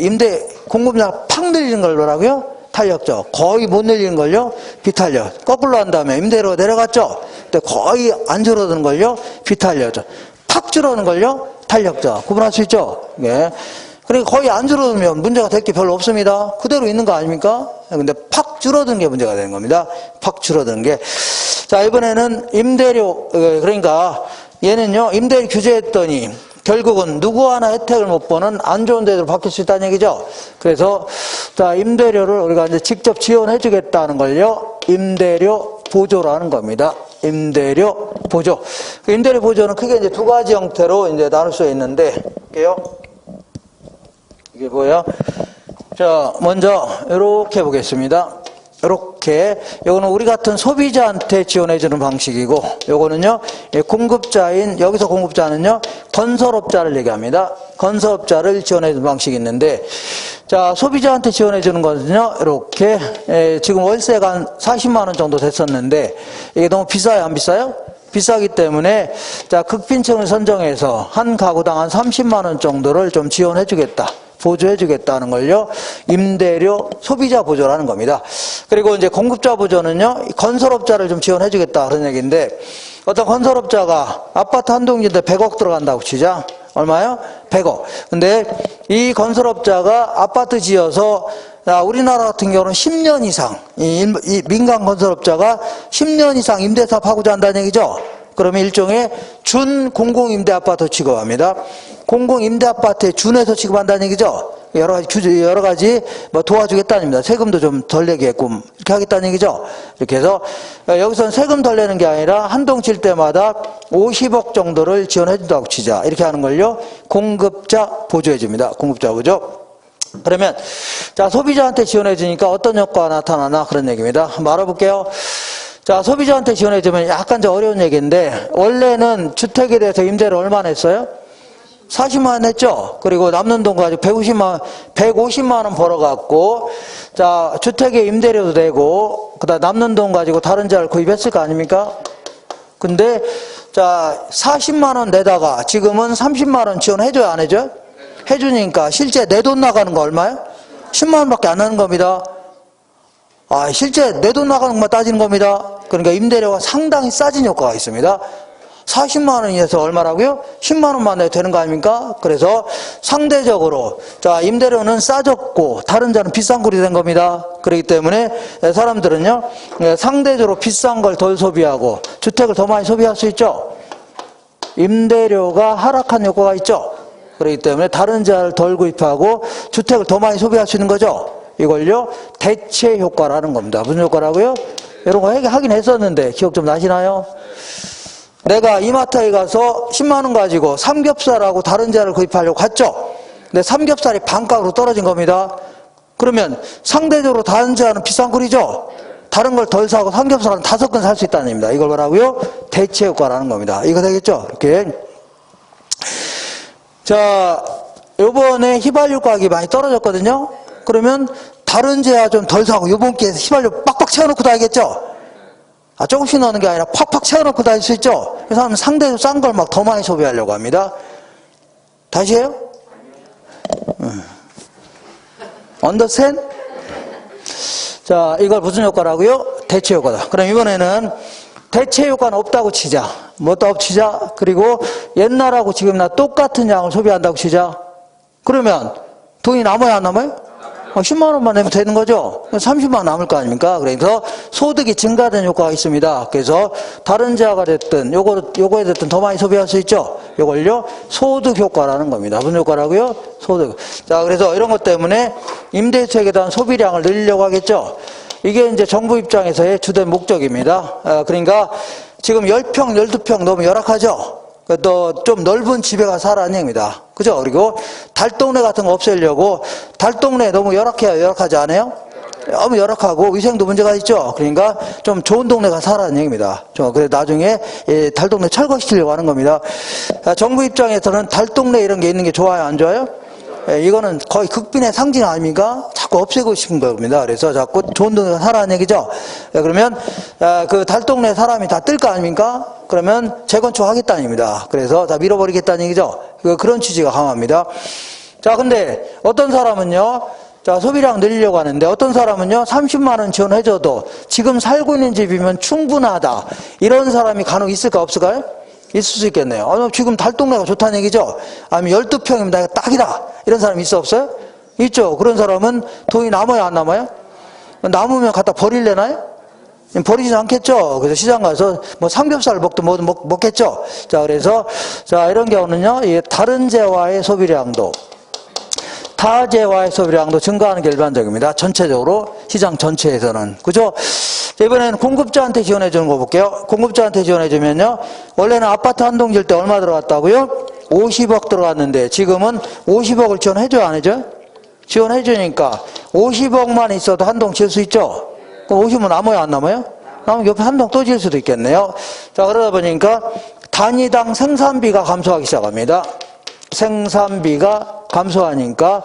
A: 공급량 팍 늘리는 걸 뭐라고요? 탄력적. 거의 못 늘리는 걸요? 비탄력. 거꾸로 한 다음에 임대료 내려갔죠? 근데 거의 안 줄어드는 걸요? 비탄력적. 팍 줄어드는 걸요? 탄력적. 구분할 수 있죠? 예. 그러니까 거의 안 줄어들면 문제가 될 게 별로 없습니다. 그대로 있는 거 아닙니까? 근데 팍 줄어드는 게 문제가 되는 겁니다. 팍 줄어드는 게. 자, 이번에는 임대료, 그러니까 얘는요, 임대료 규제했더니 결국은 누구 하나 혜택을 못 보는 안 좋은 데로 바뀔 수 있다는 얘기죠. 그래서, 자, 임대료를 우리가 이제 직접 지원해 주겠다는 걸요, 임대료 보조라는 겁니다. 임대료 보조. 그 임대료 보조는 크게 이제 두 가지 형태로 이제 나눌 수 있는데, 볼게요. 이게 뭐야? 자, 먼저, 이렇게 보겠습니다. 이렇게, 요거는 우리 같은 소비자한테 지원해주는 방식이고, 요거는요, 공급자인, 여기서 공급자는요, 건설업자를 얘기합니다. 건설업자를 지원해주는 방식이 있는데, 자, 소비자한테 지원해주는 거는요, 이렇게, 지금 월세가 한 40만원 정도 됐었는데, 이게 너무 비싸요? 안 비싸요? 비싸기 때문에, 자, 극빈층을 선정해서 한 가구당 한 30만원 정도를 좀 지원해주겠다. 보조해주겠다는 걸요, 임대료 소비자 보조라는 겁니다. 그리고 이제 공급자 보조는요, 건설업자를 좀 지원해주겠다 그런 얘기인데, 어떤 건설업자가 아파트 한 동인데 100억 들어간다고 치자. 얼마요? 100억. 근데 이 건설업자가 아파트 지어서, 우리나라 같은 경우는 10년 이상, 이 민간 건설업자가 10년 이상 임대사업 하고자 한다는 얘기죠. 그러면 일종의 준 공공임대 아파트 취급합니다. 공공임대 아파트에 준해서 취급한다는 얘기죠. 여러 가지 뭐 도와주겠다는 얘기입니다. 세금도 좀 덜 내게끔 이렇게 하겠다는 얘기죠. 이렇게 해서 여기서는 세금 덜 내는 게 아니라 한 동 칠 때마다 50억 정도를 지원해 준다고 치자. 이렇게 하는 걸요, 공급자 보조해 줍니다. 공급자 보조. 그러면 자, 소비자한테 지원해 주니까 어떤 효과가 나타나나 그런 얘기입니다. 한번 알아볼게요. 자, 소비자한테 지원해 주면 약간 좀 어려운 얘기인데, 원래는 주택에 대해서 임대를 얼마나 했어요? 40만 원 냈죠? 그리고 남는 돈 가지고 150만 원 벌어갖고, 자, 주택에 임대료도 내고, 그 다음 남는 돈 가지고 다른 자를 구입했을 거 아닙니까? 근데, 자, 40만 원 내다가 지금은 30만 원 지원해줘야 안 해줘요? 해주니까 실제 내 돈 나가는 거 얼마예요? 10만 원밖에 안 나는 겁니다. 아, 실제 내 돈 나가는 것만 따지는 겁니다. 그러니까 임대료가 상당히 싸진 효과가 있습니다. 40만 원에서 얼마라고요? 10만 원만 내도 되는 거 아닙니까? 그래서 상대적으로 자, 임대료는 싸졌고 다른 자는 비싼 꼴이 된 겁니다. 그렇기 때문에 사람들은요, 상대적으로 비싼 걸 덜 소비하고 주택을 더 많이 소비할 수 있죠. 임대료가 하락한 효과가 있죠. 그렇기 때문에 다른 자를 덜 구입하고 주택을 더 많이 소비할 수 있는 거죠. 이걸요, 대체 효과라는 겁니다. 무슨 효과라고요? 이런 거 하긴 했었는데 기억 좀 나시나요? 내가 이마트에 가서 10만 원 가지고 삼겹살하고 다른 자를 구입하려고 갔죠. 근데 삼겹살이 반값으로 떨어진 겁니다. 그러면 상대적으로 다른 자는 비싼 꼴이죠. 다른 걸 덜 사고 삼겹살은 5건 살 수 있다는 얘기입니다. 이걸 뭐라고요? 대체 효과라는 겁니다. 이거 되겠죠? 이렇게. 자, 요번에 휘발유 가격이 많이 떨어졌거든요. 그러면 다른 제야 좀 덜 사고 요번 기회에 휘발유 빡빡 채워놓고 다니겠죠? 아, 조금씩 넣는 게 아니라 팍팍 채워놓고 다닐 수 있죠? 그래서 하면 상대적으로 싼 걸 막 더 많이 소비하려고 합니다. 다시 해요? 언더스탠? 자, 이걸 무슨 효과라고요? 대체 효과다. 그럼 이번에는 대체 효과는 없다고 치자. 뭐 없다고 치자. 그리고 옛날하고 지금이나 똑같은 양을 소비한다고 치자. 그러면 돈이 남아야 안 남아요? 10만 원만 내면 되는 거죠. 30만 원 남을 거 아닙니까? 그래서 소득이 증가된 효과가 있습니다. 그래서 다른 자가 됐든 요거에 됐든 더 많이 소비할 수 있죠. 요걸요, 소득 효과라는 겁니다. 무슨 효과라고요? 소득. 자, 그래서 이런 것 때문에 임대주택에 대한 소비량을 늘리려고 하겠죠. 이게 이제 정부 입장에서의 주된 목적입니다. 그러니까 지금 10평, 12평 너무 열악하죠. 또 좀 넓은 집에 가서 살아는 얘기입니다. 그죠? 그리고 달동네 같은 거 없애려고, 달동네 너무 열악해요? 열악하지 않아요? 너무 열악하고 위생도 문제가 있죠. 그러니까 좀 좋은 동네 가서 살아는 얘기입니다. 그래서 나중에 달동네 철거시키려고 하는 겁니다. 정부 입장에서는 달동네 이런 게 있는 게 좋아요? 안 좋아요? 이거는 거의 극빈의 상징 아닙니까? 자꾸 없애고 싶은 겁니다. 그래서 자꾸 좋은 동네가 살아는 얘기죠. 그러면 그 달동네 사람이 다 뜰 거 아닙니까? 그러면 재건축하겠다는 얘기입니다. 그래서 다 밀어버리겠다는 얘기죠. 그런 취지가 강합니다. 자, 근데 어떤 사람은요, 자, 소비량 늘리려고 하는데 어떤 사람은요, 30만 원 지원해줘도 지금 살고 있는 집이면 충분하다. 이런 사람이 간혹 있을까 없을까요? 있을 수 있겠네요. 지금 달동네가 좋다는 얘기죠. 아니면 12평입니다. 딱이다. 이런 사람 있어 없어요? 있죠. 그런 사람은 돈이 남아요, 안 남아요? 남으면 갖다 버릴래나요? 버리지 않겠죠. 그래서 시장 가서 뭐 삼겹살 먹든 뭐든 먹겠죠. 자, 그래서 자, 이런 경우는요, 다른 재화의 소비량도 타재화의 소비량도 증가하는 게 일반적입니다. 전체적으로 시장 전체에서는. 그죠? 이번에는 공급자한테 지원해 주는 거 볼게요. 공급자한테 지원해 주면요, 원래는 아파트 한 동 질 때 얼마 들어갔다고요? 50억 들어갔는데 지금은 50억을 지원해 줘요, 안 해줘요? 지원해 주니까 50억만 있어도 한 동 질 수 있죠? 그럼 50은 남아요, 안 남아요? 남으면 옆에 한 동 또 질 수도 있겠네요. 자, 그러다 보니까 단위당 생산비가 감소하기 시작합니다. 생산비가 감소하니까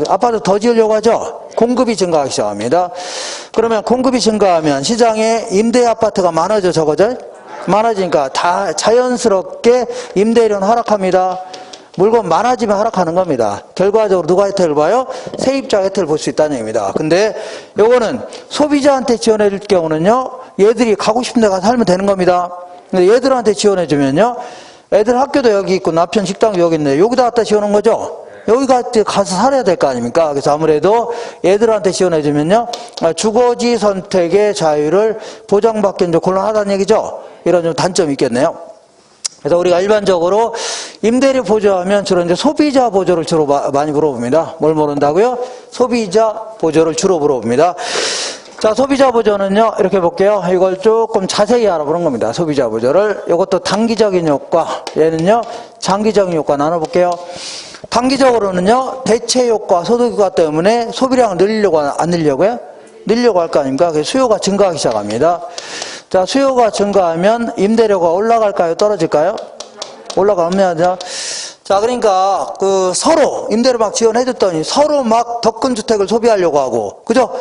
A: 아파트 더 지으려고 하죠. 공급이 증가하기 시작합니다. 그러면 공급이 증가하면 시장에 임대 아파트가 많아져, 적어져? 많아지니까 다 자연스럽게 임대료는 하락합니다. 물건 많아지면 하락하는 겁니다. 결과적으로 누가 혜택을 봐요? 세입자가 혜택을 볼 수 있다는 얘기입니다. 근데 요거는 소비자한테 지원해 줄 경우는요, 얘들이 가고 싶은 데 가서 살면 되는 겁니다. 근데 얘들한테 지원해 주면요, 애들 학교도 여기 있고 남편 식당도 여기 있는데 여기다 갖다 지어놓은 거죠. 여기 가서 살아야 될 거 아닙니까? 그래서 아무래도 얘들한테 지원해 주면요, 주거지 선택의 자유를 보장받기는 좀 곤란하다는 얘기죠. 이런 좀 단점이 있겠네요. 그래서 우리가 일반적으로 임대료 보조하면 주로 이제 소비자 보조를 주로 많이 물어봅니다. 뭘 물어본다고요? 소비자 보조를 주로 물어봅니다. 자, 소비자 보조는요, 이렇게 볼게요. 이걸 조금 자세히 알아보는 겁니다. 소비자 보조를. 이것도 단기적인 효과, 얘는요, 장기적인 효과 나눠볼게요. 단기적으로는요, 대체 효과, 소득 효과 때문에 소비량을 늘리려고, 안 늘리려고요? 늘리려고 할 거 아닙니까? 그래서 수요가 증가하기 시작합니다. 자, 수요가 증가하면 임대료가 올라갈까요? 떨어질까요? 올라가면 자, 그러니까 서로 임대료 막 지원해줬더니 서로 막 더 큰 주택을 소비하려고 하고, 그죠?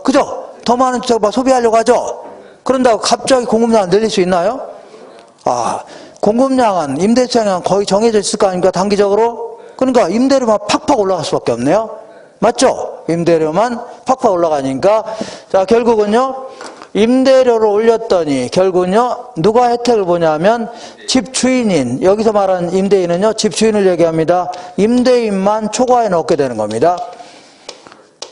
A: 그죠? 더 많은 주택을 막 소비하려고 하죠? 그런다고 갑자기 공급량을 늘릴 수 있나요? 공급량은 임대차량은 거의 정해져 있을 거 아닙니까? 단기적으로? 그러니까 임대료만 팍팍 올라갈 수밖에 없네요. 맞죠? 임대료만 팍팍 올라가니까. 자, 결국은요, 임대료를 올렸더니 결국은요, 누가 혜택을 보냐면 집주인인, 여기서 말하는 임대인은요, 집주인을 얘기합니다. 임대인만 초과해는 얻게 되는 겁니다.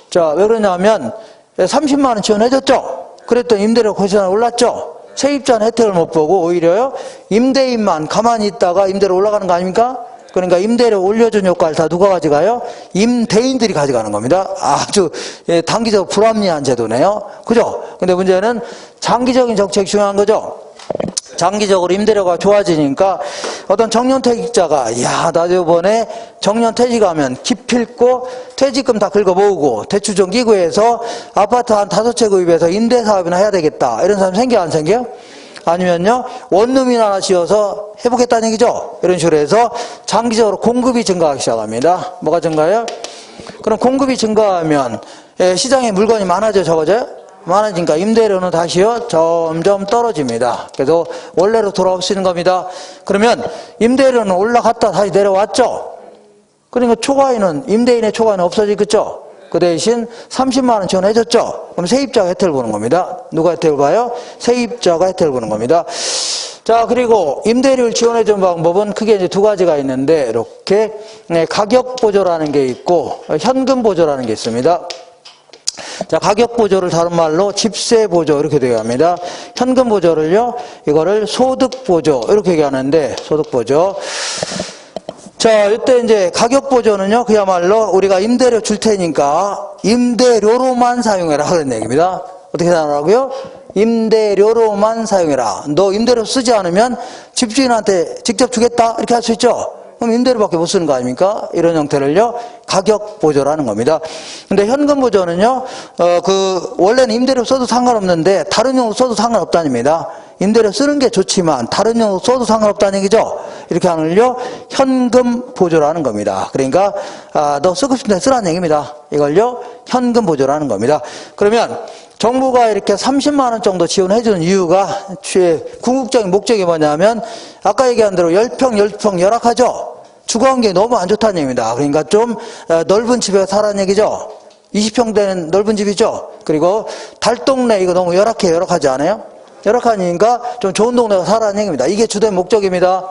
A: 자, 왜 그러냐면 30만 원 지원해줬죠? 그랬더니 임대료 거기서 올랐죠? 세입자는 혜택을 못 보고 오히려요, 임대인만 가만히 있다가 임대료 올라가는 거 아닙니까? 그러니까 임대료 올려준 효과를 다 누가 가져가요? 임대인들이 가져가는 겁니다. 아주 단기적 불합리한 제도네요. 그죠? 근데 문제는 장기적인 정책이 중요한 거죠. 장기적으로 임대료가 좋아지니까 어떤 정년퇴직자가 나 이번에 정년퇴직하면 기필코 퇴직금 다 긁어 모으고 대출 좀 끼고 해서 아파트 한 5채 구입해서 임대사업이나 해야 되겠다, 이런 사람 생겨 안 생겨요? 아니면요, 원룸이나 하나 지어서 해보겠다는 얘기죠. 이런 식으로 해서 장기적으로 공급이 증가하기 시작합니다. 뭐가 증가해요? 그럼 공급이 증가하면 시장에 물건이 많아져요, 적어져요? 많아지니까 임대료는 다시요, 점점 떨어집니다. 그래서 원래로 돌아올 수 있는 겁니다. 그러면 임대료는 올라갔다 다시 내려왔죠? 그러니까 초과인은, 임대인의 초과인은 없어지겠죠? 그 대신 30만 원 지원해줬죠? 그럼 세입자가 혜택을 보는 겁니다. 누가 혜택을 봐요? 세입자가 혜택을 보는 겁니다. 자, 그리고 임대료를 지원해준 방법은 크게 이제 두 가지가 있는데, 이렇게 가격 보조라는 게 있고 현금 보조라는 게 있습니다. 자, 가격 보조를 다른 말로 집세 보조 이렇게 얘기합니다. 현금 보조를요, 이거를 소득 보조 이렇게 얘기하는데, 소득 보조. 자, 이때 이제 가격 보조는요, 그야말로 우리가 임대료 줄 테니까 임대료로만 사용해라 그런 얘기입니다. 어떻게 생각하고요? 임대료로만 사용해라. 너 임대료 쓰지 않으면 집주인한테 직접 주겠다 이렇게 할 수 있죠. 그럼 임대료밖에 못 쓰는 거 아닙니까? 이런 형태를요, 가격 보조라는 겁니다. 근데 현금 보조는요, 원래는 임대료 써도 상관없는데 다른 용으로 써도 상관없다입니다. 임대료 쓰는 게 좋지만 다른 용으로 써도 상관없다는 얘기죠. 이렇게 하는 걸요, 현금 보조라는 겁니다. 그러니까 너 쓰고 싶은 데 쓰라는 얘기입니다. 이걸요, 현금 보조라는 겁니다. 그러면 정부가 이렇게 30만 원 정도 지원해 주는 이유가 궁극적인 목적이 뭐냐면 아까 얘기한 대로 10평 열악하죠. 주거 환경이 너무 안 좋다는 얘기입니다. 그러니까 좀 넓은 집에 살라는 얘기죠. 20평 되는 넓은 집이죠. 그리고 달동네 이거 너무 열악하지 않아요? 열악하니까 좀 좋은 동네가 살라는 얘기입니다. 이게 주된 목적입니다.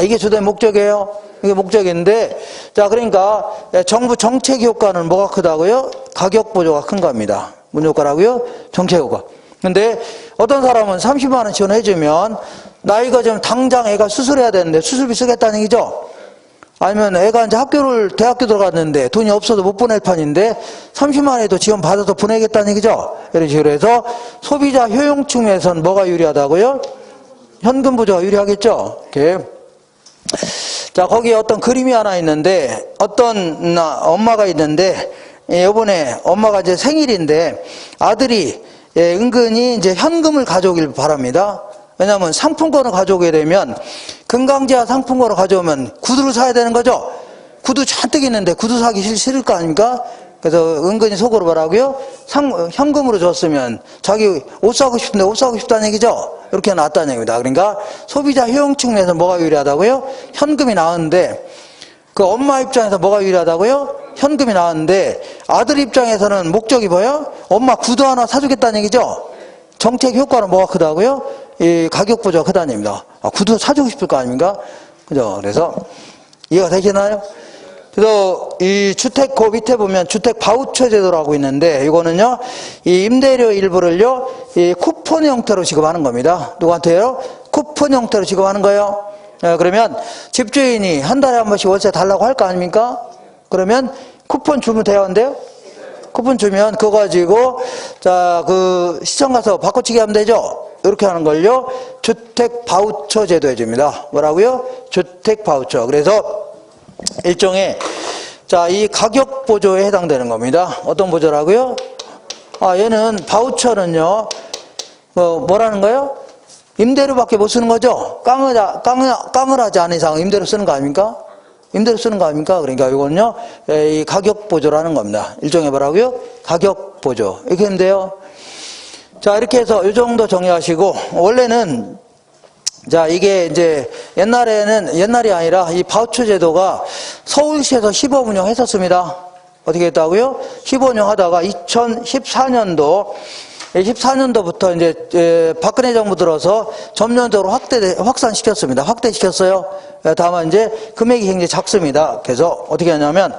A: 이게 주된 목적이에요. 이게 목적인데, 자, 그러니까 정부 정책 효과는 뭐가 크다고요? 가격 보조가 큰 겁니다. 무슨 효과라고요? 정책 효과. 근데 어떤 사람은 30만 원 지원해주면 나이가 좀 당장 애가 수술해야 되는데 수술비 쓰겠다는 얘기죠. 아니면 애가 이제 대학교 들어갔는데 돈이 없어도 못 보낼 판인데 30만 원에도 지원 받아서 보내겠다는 얘기죠. 이런 식으로 해서 소비자 효용 측면에서는 뭐가 유리하다고요? 현금 보조가 유리하겠죠. 이렇게. 자, 거기에 어떤 그림이 하나 있는데, 어떤 엄마가 있는데, 이번에 엄마가 이제 생일인데 아들이 은근히 이제 현금을 가져오길 바랍니다. 왜냐하면 상품권을 가져오게 되면, 금강제화 상품권을 가져오면 구두를 사야 되는 거죠. 구두 잔뜩 있는데 구두 사기 싫을 거 아닙니까? 그래서 은근히 속으로 뭐라고요? 현금으로 줬으면 자기 옷 사고 싶은데 옷 사고 싶다는 얘기죠. 이렇게 나왔다는 얘기입니다. 그러니까 소비자 효용 측면에서 뭐가 유리하다고요? 현금이 나오는데, 그 엄마 입장에서 뭐가 유리하다고요? 현금이 나왔는데, 아들 입장에서는 목적이 뭐예요? 엄마 구두 하나 사주겠다는 얘기죠. 정책 효과는 뭐가 크다고요? 이 가격 보조가 크다는 얘기입니다. 구두 사주고 싶을 거 아닙니까? 그죠? 그래서 이해가 되시나요? 그래서 이 주택, 그 밑에 보면 주택 바우처 제도라고 있는데, 이거는요, 이 임대료 일부를요, 이 쿠폰 형태로 지급하는 겁니다. 누구한테요? 쿠폰 형태로 지급하는 거예요. 그러면 집주인이 한 달에 한 번씩 월세 달라고 할 거 아닙니까? 그러면 쿠폰 주면 돼요, 안 돼요? 쿠폰 주면 그거 가지고, 자, 시청 가서 바꿔치기 하면 되죠? 이렇게 하는 걸요, 주택 바우처 제도 해줍니다. 뭐라고요? 주택 바우처. 그래서 일종의, 자, 이 가격 보조에 해당되는 겁니다. 어떤 보조라고요? 얘는 바우처는요, 뭐라는 거예요? 임대료밖에 못 쓰는 거죠? 깡을 하지 않은 이상 임대료 쓰는 거 아닙니까? 임대료 쓰는 거 아닙니까? 그러니까 이거는요, 이 가격 보조라는 겁니다. 일종의 뭐라고요? 가격 보조. 이렇게 하면 돼요. 자, 이렇게 해서 이 정도 정리하시고, 원래는, 자, 이게 이제 옛날이 아니라 이 바우처 제도가 서울시에서 시범 운영했었습니다. 어떻게 했다고요? 시범 운영하다가 14년도부터 이제 박근혜 정부 들어서 점진적으로 확산시켰습니다. 확대시켰어요. 다만 이제 금액이 굉장히 작습니다. 그래서 어떻게 하냐면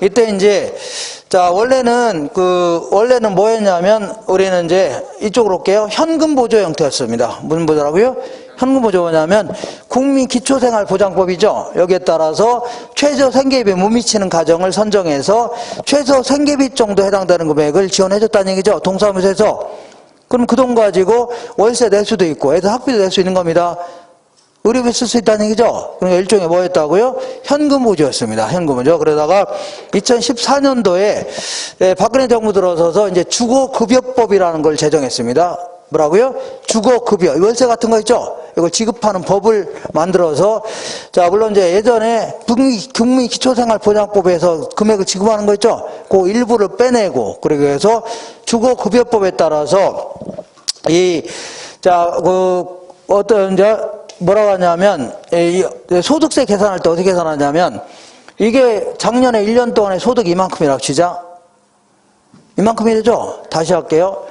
A: 이때 이제 자 원래는 뭐였냐면 우리는 이제 이쪽으로 올게요. 현금 보조 형태였습니다. 무슨 보조라고요? 현금 보조 뭐냐면 국민기초생활보장법이죠. 여기에 따라서 최저 생계비에 못 미치는 가정을 선정해서 최소 생계비 정도 해당되는 금액을 지원해줬다는 얘기죠. 동사무소에서. 그럼 그 돈 가지고 월세 낼 수도 있고 애들 학비도 낼 수 있는 겁니다. 의료비 쓸 수 있다는 얘기죠. 그러니까 일종의 뭐였다고요? 현금 보조였습니다. 현금 보조. 그러다가 2014년도에 박근혜 정부 들어서서 이제 주거급여법이라는 걸 제정했습니다. 뭐라고요? 주거급여. 월세 같은 거 있죠? 이걸 지급하는 법을 만들어서, 자, 물론 이제 예전에 국민기초생활보장법에서 금액을 지급하는 거 있죠? 그 일부를 빼내고, 그러기 위해서 주거급여법에 따라서 뭐라고 하냐면, 소득세 계산할 때 어떻게 계산하냐면, 이게 작년에 1년 동안의 소득이 이만큼이라고 치자. 이만큼이죠? 다시 할게요.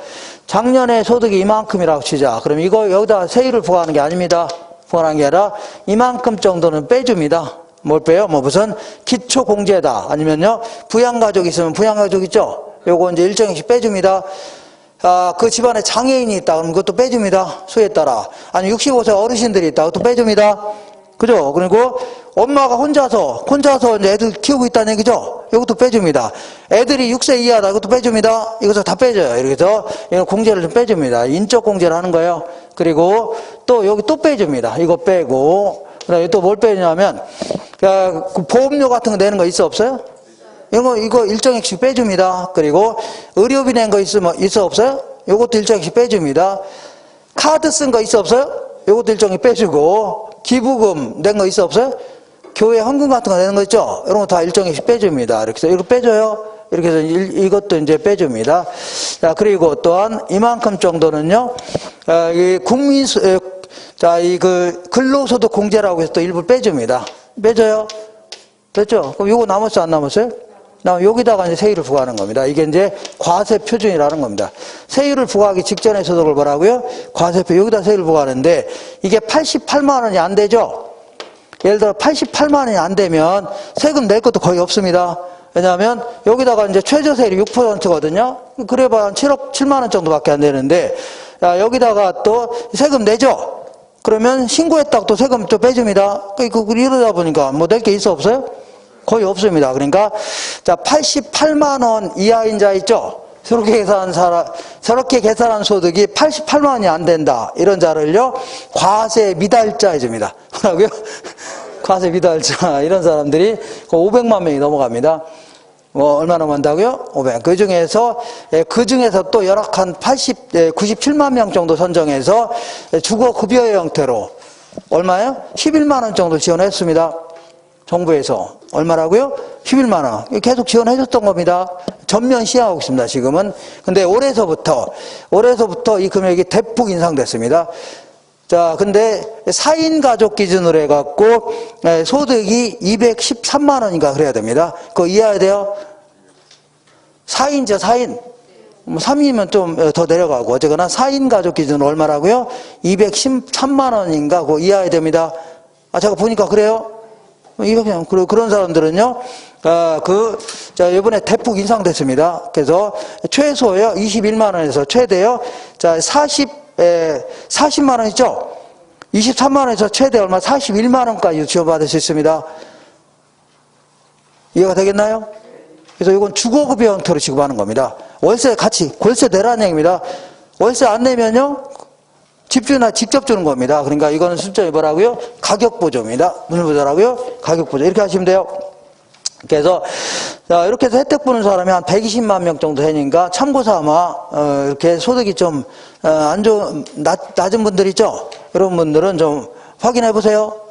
A: 작년에 소득이 이만큼이라고 치자. 그럼 이거 여기다 세율을 부과하는 게 아닙니다. 부과하는 게 아니라 이만큼 정도는 빼줍니다. 뭘 빼요? 뭐 무슨 기초공제다. 아니면요. 부양가족 있으면 부양가족 있죠? 요거 이제 일정씩 빼줍니다. 아, 그 집안에 장애인이 있다. 그럼 그것도 빼줍니다. 수에 따라. 아니 65세 어르신들이 있다. 그것도 빼줍니다. 그죠? 그리고 엄마가 혼자서 이제 애들 키우고 있다는 얘기죠? 이것도 빼줍니다. 애들이 6세 이하다. 이것도 빼줍니다. 이것도 다 빼줘요. 이렇게 해서 이런 공제를 좀 빼줍니다. 인적 공제를 하는 거예요. 그리고 또 여기 또 빼줍니다. 이거 빼고. 그 다음에 또 뭘 빼냐면, 그 보험료 같은 거 내는 거 있어 없어요? 이거 일정액씩 빼줍니다. 그리고 의료비 낸 거 있어 없어요? 이것도 일정액씩 빼줍니다. 카드 쓴 거 있어 없어요? 이것도 일정액 빼주고, 기부금 낸 거 있어 없어요? 교회 헌금 같은 거 내는 거 있죠? 이런 거 다 일정액씩 빼줍니다. 이렇게 해서 이거 빼줘요. 이렇게 해서 이것도 이제 빼줍니다. 자, 그리고 또한 이만큼 정도는요, 근로소득 공제라고 해서 또 일부 빼줍니다. 빼줘요. 됐죠? 그럼 이거 남았어요? 안 남았어요? 여기다가 이제 세율을 부과하는 겁니다. 이게 이제 과세 표준이라는 겁니다. 세율을 부과하기 직전의 소득을 뭐라고요? 과세표. 여기다 세율을 부과하는데 이게 88만 원이 안 되죠? 예를 들어 88만 원이 안 되면 세금 낼 것도 거의 없습니다. 왜냐하면 여기다가 이제 최저세율이 6%거든요. 그래봐 한 7만 원 정도밖에 안 되는데, 야, 여기다가 또 세금 내죠? 그러면 신고했다고 또 세금 또 빼줍니다. 이러다 보니까 뭐 낼 게 있어 없어요? 거의 없습니다. 그러니까, 자, 88만 원 이하인 자 있죠? 저렇게 계산한 소득이 88만 원이 안 된다. 이런 자를요, 과세 미달자 해줍니다. 뭐라고요? 과세 미달자. 이런 사람들이 500만 명이 넘어갑니다. 얼마 넘어간다고요? 500. 그 중에서 또 열악한 97만 명 정도 선정해서 주거급여 형태로 얼마예요? 11만 원 정도 지원했습니다. 정부에서. 얼마라고요? 11만 원. 계속 지원해줬던 겁니다. 전면 시행하고 있습니다, 지금은. 근데 올해서부터 이 금액이 대폭 인상됐습니다. 자, 근데 4인 가족 기준으로 해갖고, 소득이 213만 원인가 그래야 됩니다. 그거 이해해야 돼요? 4인이죠, 4인. 3인이면 좀 더 내려가고, 어쨌거나 4인 가족 기준으로 얼마라고요? 213만 원인가 그거 이해해야 됩니다. 아, 제가 보니까 그래요? 그런 사람들은요, 이번에 대폭 인상됐습니다. 그래서 최소요, 21만 원에서 최대요, 자, 40만 원 있죠? 23만 원에서 최대 얼마? 41만 원까지 지원받을 수 있습니다. 이해가 되겠나요? 그래서 이건 주거급여 형태로 지급하는 겁니다. 월세 내라는 얘기입니다. 월세 안 내면요, 집주인한테 직접 주는 겁니다. 그러니까 이거는 순전히 뭐라고요? 가격보조입니다. 무슨 보조라고요? 가격보조. 이렇게 하시면 돼요. 그래서 자, 이렇게 해서 혜택 보는 사람이 한 120만 명 정도 되니까 참고삼아 이렇게 소득이 좀 안 좋은 낮은 분들 있죠? 이런 분들은 좀 확인해 보세요.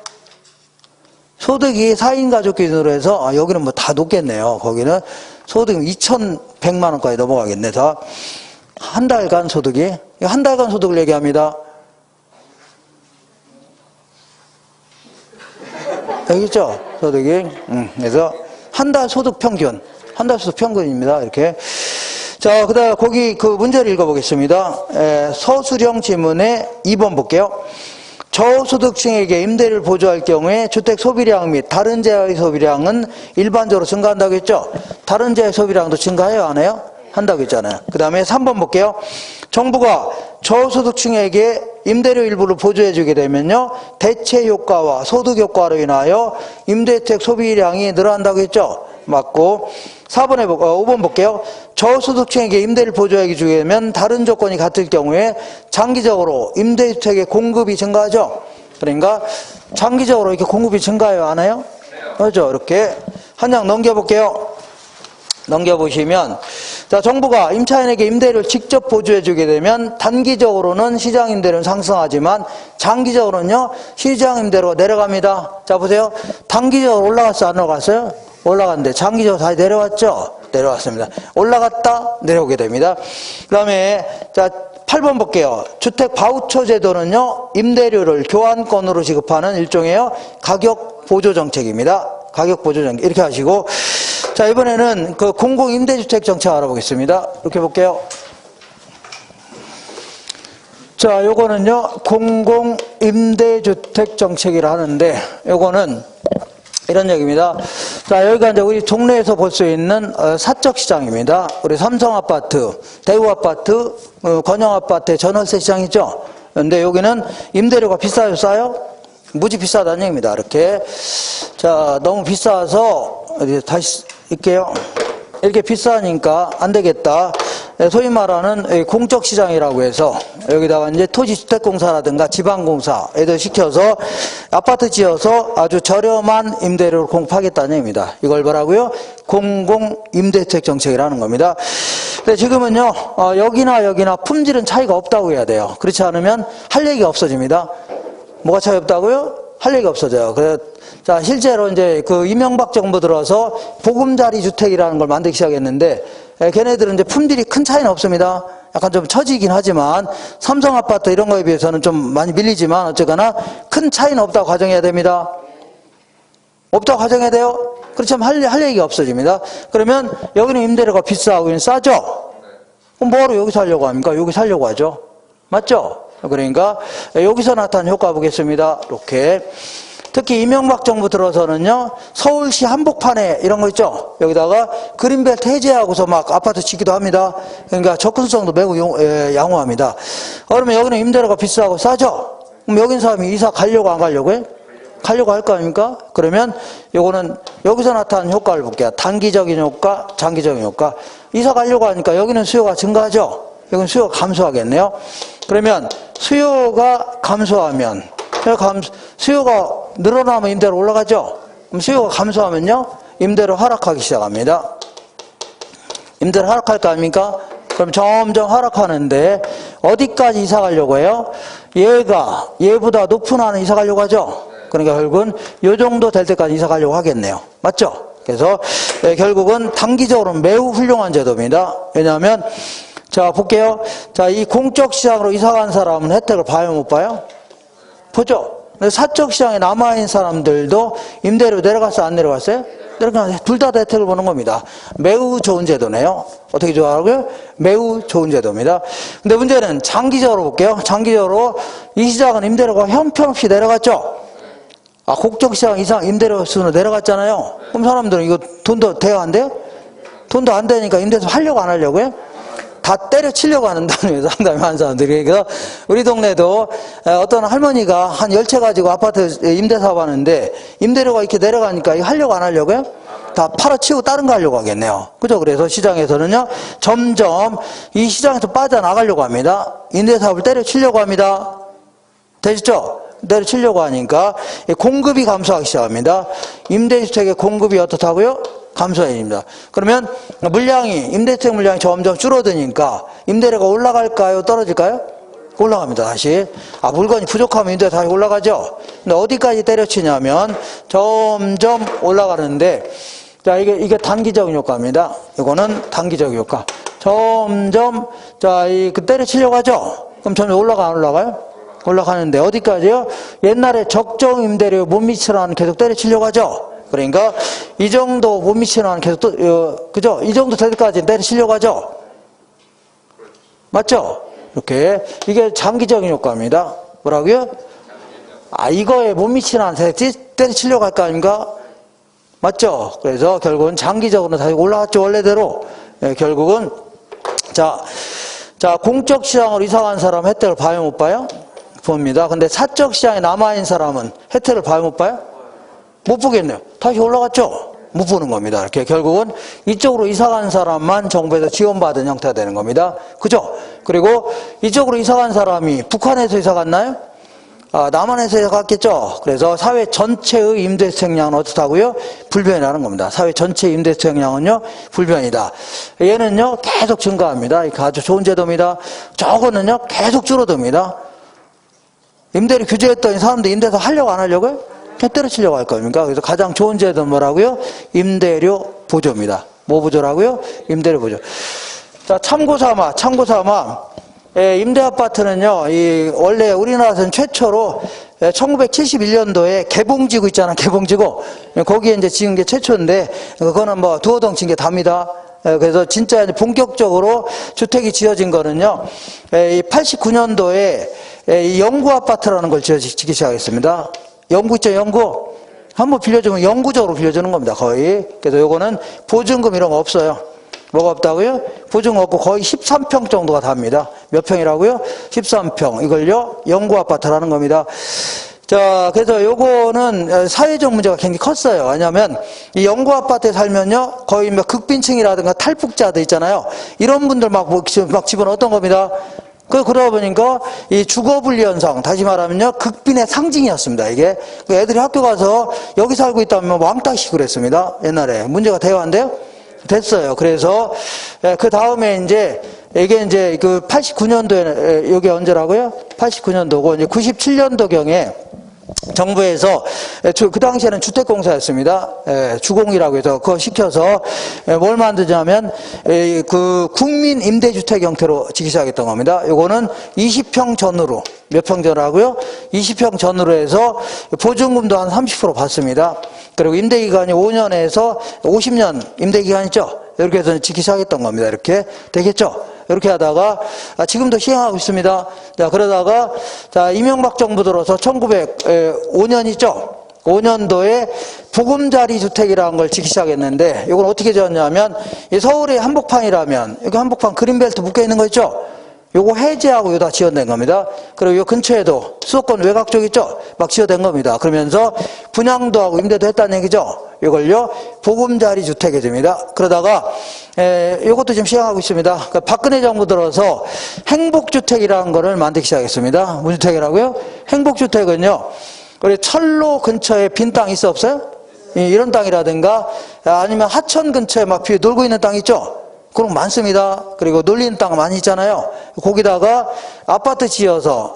A: 소득이 4인 가족 기준으로 해서 여기는 뭐 다 높겠네요. 거기는 소득이 2,100만 원까지 넘어가겠네. 자, 한 달간 소득이 한 달간 소득을 얘기합니다. 여기 있죠? 소득이. 그래서 한 달 소득 평균, 한 달 소득 평균입니다. 이렇게. 자, 그 다음 거기 그 문제를 읽어보겠습니다. 서술형 지문의 2번 볼게요. 저소득층에게 임대를 보조할 경우에 주택 소비량 및 다른 재화의 소비량은 일반적으로 증가한다고 했죠? 다른 재화의 소비량도 증가해요? 안 해요? 한다고 했잖아요. 그 다음에 3번 볼게요. 정부가 저소득층에게 임대료 일부를 보조해주게 되면요, 대체 효과와 소득 효과로 인하여 임대주택 소비량이 늘어난다고 했죠? 맞고. 5번 볼게요. 저소득층에게 임대를 보조해주게 되면 다른 조건이 같을 경우에 장기적으로 임대주택의 공급이 증가하죠? 그러니까 장기적으로 이렇게 공급이 증가해요? 안 해요? 그렇죠? 이렇게 한 장 넘겨볼게요. 넘겨보시면, 자, 정부가 임차인에게 임대료를 직접 보조해주게 되면 단기적으로는 시장 임대료는 상승하지만 장기적으로는요, 시장 임대료가 내려갑니다. 자, 보세요. 단기적으로 올라갔어요? 안 올라갔어요? 올라갔는데 장기적으로 다시 내려왔죠? 내려왔습니다. 올라갔다 내려오게 됩니다. 그 다음에 자 8번 볼게요. 주택 바우처 제도는요, 임대료를 교환권으로 지급하는 일종의 가격 보조 정책입니다. 가격 보조 정책 이렇게 하시고, 자 이번에는 그 공공 임대주택 정책 알아보겠습니다. 이렇게 볼게요. 자, 요거는요 공공 임대주택 정책이라 하는데, 요거는 이런 얘기입니다. 자, 여기가 이제 우리 동네에서 볼 수 있는 사적 시장입니다. 우리 삼성아파트, 대우아파트, 건영아파트의 전월세 시장이죠. 근데 여기는 임대료가 비싸요, 싸요? 무지 비싸다는 얘기입니다. 이렇게. 자, 너무 비싸서, 다시 읽게요. 이렇게 비싸니까 안 되겠다. 소위 말하는 공적 시장이라고 해서 여기다가 이제 토지주택공사라든가 지방공사 애들 시켜서 아파트 지어서 아주 저렴한 임대료를 공급하겠다는 얘기입니다. 이걸 뭐라고요? 공공임대주택 정책이라는 겁니다. 근데 지금은요, 여기나 품질은 차이가 없다고 해야 돼요. 그렇지 않으면 할 얘기가 없어집니다. 뭐가 차이 없다고요? 할 얘기가 없어져요. 그래서 자, 실제로 이제 그 이명박 정부 들어서 보금자리 주택이라는 걸 만들기 시작했는데, 걔네들은 이제 품질이 큰 차이는 없습니다. 약간 좀 처지긴 하지만, 삼성 아파트 이런 거에 비해서는 좀 많이 밀리지만, 어쨌거나 큰 차이는 없다고 가정해야 됩니다. 없다고 가정해야 돼요? 그렇지만 할 얘기가 없어집니다. 그러면 여기는 임대료가 비싸고 여기는 싸죠? 그럼 뭐하러 여기 살려고 합니까? 여기 살려고 하죠. 맞죠? 그러니까 여기서 나타난 효과 보겠습니다. 이렇게. 특히 이명박 정부 들어서는요, 서울시 한복판에 이런 거 있죠? 여기다가 그린벨트 해제하고서 막 아파트 짓기도 합니다. 그러니까 접근성도 매우 양호합니다. 그러면 여기는 임대료가 비싸고 싸죠? 그럼 여기 있는 사람이 이사 가려고 안 가려고 해? 가려고 할 거 아닙니까? 그러면 요거는 여기서 나타난 효과를 볼게요. 단기적인 효과, 장기적인 효과. 이사 가려고 하니까 여기는 수요가 증가하죠? 여기는 수요가 감소하겠네요. 그러면 수요가 감소하면, 수요가 늘어나면 임대료 올라가죠? 그럼 수요가 감소하면요, 임대료 하락하기 시작합니다. 임대료 하락할 거 아닙니까? 그럼 점점 하락하는데, 어디까지 이사 가려고 해요? 얘보다 높은 안에 이사 가려고 하죠? 그러니까 결국은 요 정도 될 때까지 이사 가려고 하겠네요. 맞죠? 그래서 결국은 단기적으로는 매우 훌륭한 제도입니다. 왜냐하면, 자, 볼게요. 자, 이 공적 시장으로 이사 간 사람은 혜택을 봐요, 못 봐요? 보죠? 근데 사적 시장에 남아있는 사람들도 임대료 내려갔어요, 안 내려갔어요? 내려갔어요. 둘 다 혜택을 보는 겁니다. 매우 좋은 제도네요. 어떻게 좋아하고요? 매우 좋은 제도입니다. 근데 문제는 장기적으로 볼게요. 장기적으로 이 시장은 임대료가 형편없이 내려갔죠? 공적 시장 이상 임대료 수는 내려갔잖아요. 그럼 사람들은 이거 돈도 돼요, 안 돼요? 돈도 안 되니까 임대료 하려고 안 하려고요? 다 때려치려고 하는 단어에서 상당히 많은 사람들이. 그래서 우리 동네도 어떤 할머니가 한 10채 가지고 아파트 임대 사업 하는데 임대료가 이렇게 내려가니까 이거 하려고 안 하려고요? 다 팔아치우고 다른 거 하려고 하겠네요. 그죠? 그래서 시장에서는요, 점점 이 시장에서 빠져나가려고 합니다. 임대 사업을 때려치려고 합니다. 되시죠? 때려치려고 하니까 공급이 감소하기 시작합니다. 임대주택의 공급이 어떻다고요? 감소해집니다. 그러면 임대주택 물량이 점점 줄어드니까 임대료가 올라갈까요? 떨어질까요? 올라갑니다. 다시. 물건이 부족하면 임대료 다시 올라가죠. 근데 어디까지 때려치냐면 점점 올라가는데, 자, 이게 단기적인 효과입니다. 이거는 단기적인 효과. 점점, 때려치려고 하죠? 그럼 점점 안 올라가요? 올라가는데, 어디까지요? 옛날에 적정 임대료 못 미치는 한 계속 때려치려고 하죠? 그러니까, 이 정도 못 미치는 한 계속 그죠? 이 정도 될 때까지 때려치려고 하죠? 맞죠? 이렇게. 이게 장기적인 효과입니다. 뭐라고요? 이거에 못 미치는 한 때려치려고 할 거 아닙니까? 맞죠? 그래서 결국은 장기적으로 다시 올라갔죠, 원래대로. 결국은, 자, 공적 시장으로 이사간 사람 혜택을 봐요, 못 봐요? 봅니다. 근데 사적 시장에 남아있는 사람은 혜택을 봐요, 못 봐요? 못 보겠네요. 다시 올라갔죠? 못 보는 겁니다. 이렇게 결국은 이쪽으로 이사간 사람만 정부에서 지원받은 형태가 되는 겁니다. 그죠? 그리고 이쪽으로 이사간 사람이 북한에서 이사갔나요? 남한에서 이사갔겠죠? 그래서 사회 전체의 임대주택량은 어떻다고요? 불변이라는 겁니다. 사회 전체 임대주택량은요, 불변이다. 얘는요, 계속 증가합니다. 이게 아주 좋은 제도입니다. 저거는요, 계속 줄어듭니다. 임대료 규제했더니 사람들이 임대서 하려고 안 하려고요? 그냥 때려치려고 할 겁니까? 그래서 가장 좋은 제도는 뭐라고요? 임대료 보조입니다. 뭐 보조라고요? 임대료 보조. 자, 참고삼아. 임대 아파트는요, 원래 우리나라에서는 최초로 1971년도에 개봉지구 있잖아, 개봉지구. 거기에 이제 지은 게 최초인데, 그거는 뭐 두어 덩 친 게 답니다. 그래서 진짜 본격적으로 주택이 지어진 거는요, 89년도에 영구 아파트라는 걸 짓기 시작했습니다. 영구 있죠, 영구? 한번 빌려주면 영구적으로 빌려주는 겁니다, 거의. 그래서 요거는 보증금 이런 거 없어요. 뭐가 없다고요? 보증금 없고 거의 13평 정도가 답니다. 몇 평이라고요? 13평. 이걸요, 영구 아파트라는 겁니다. 자, 그래서 요거는 사회적 문제가 굉장히 컸어요. 왜냐하면 이 영구 아파트에 살면요, 거의 뭐 극빈층이라든가 탈북자들 있잖아요. 이런 분들 막 집어넣었던 겁니다. 그러다 보니까 이 주거분리 현상, 다시 말하면요, 극빈의 상징이었습니다, 이게. 애들이 학교 가서 여기 살고 있다면 왕따식 그랬습니다, 옛날에. 문제가 돼요, 안 돼요? 됐어요. 그래서, 그 다음에 이게 그 89년도에, 이게 언제라고요? 89년도고, 이제 97년도경에 정부에서 그 당시에는 주택공사였습니다. 주공이라고 해서 그거 시켜서 뭘 만드냐면 그 국민 임대주택 형태로 짓기 시작했던 겁니다. 요거는 20평 전후로 몇 평 전후라고요? 20평 전후로 해서 보증금도 한 30% 받습니다. 그리고 임대기간이 5년에서 50년 임대기간 있죠? 이렇게 해서 짓기 시작했던 겁니다. 이렇게 되겠죠? 이렇게 하다가 지금도 시행하고 있습니다. 자, 그러다가 자, 이명박 정부 들어서 1905년 있죠? 5년도에 보금자리 주택이라는 걸 짓기 시작했는데 이건 어떻게 지었냐면 서울의 한복판이라면 여기 한복판 그린벨트 묶여 있는 거 있죠? 요거 해제하고 요다 지어낸 겁니다. 그리고 요 근처에도 수도권 외곽 쪽 있죠? 막 지어낸 겁니다. 그러면서 분양도 하고 임대도 했다는 얘기죠? 이걸요, 보금자리 주택이 됩니다. 그러다가, 요것도 지금 시행하고 있습니다. 그러니까 박근혜 정부 들어서 행복주택이라는 거를 만들기 시작했습니다. 무슨 주택이라고요? 행복주택은요, 우리 철로 근처에 빈 땅 있어 없어요? 이런 땅이라든가, 아니면 하천 근처에 막 놀고 있는 땅 있죠? 그런 거 많습니다. 그리고 놀리는 땅 많이 있잖아요. 거기다가 아파트 지어서요,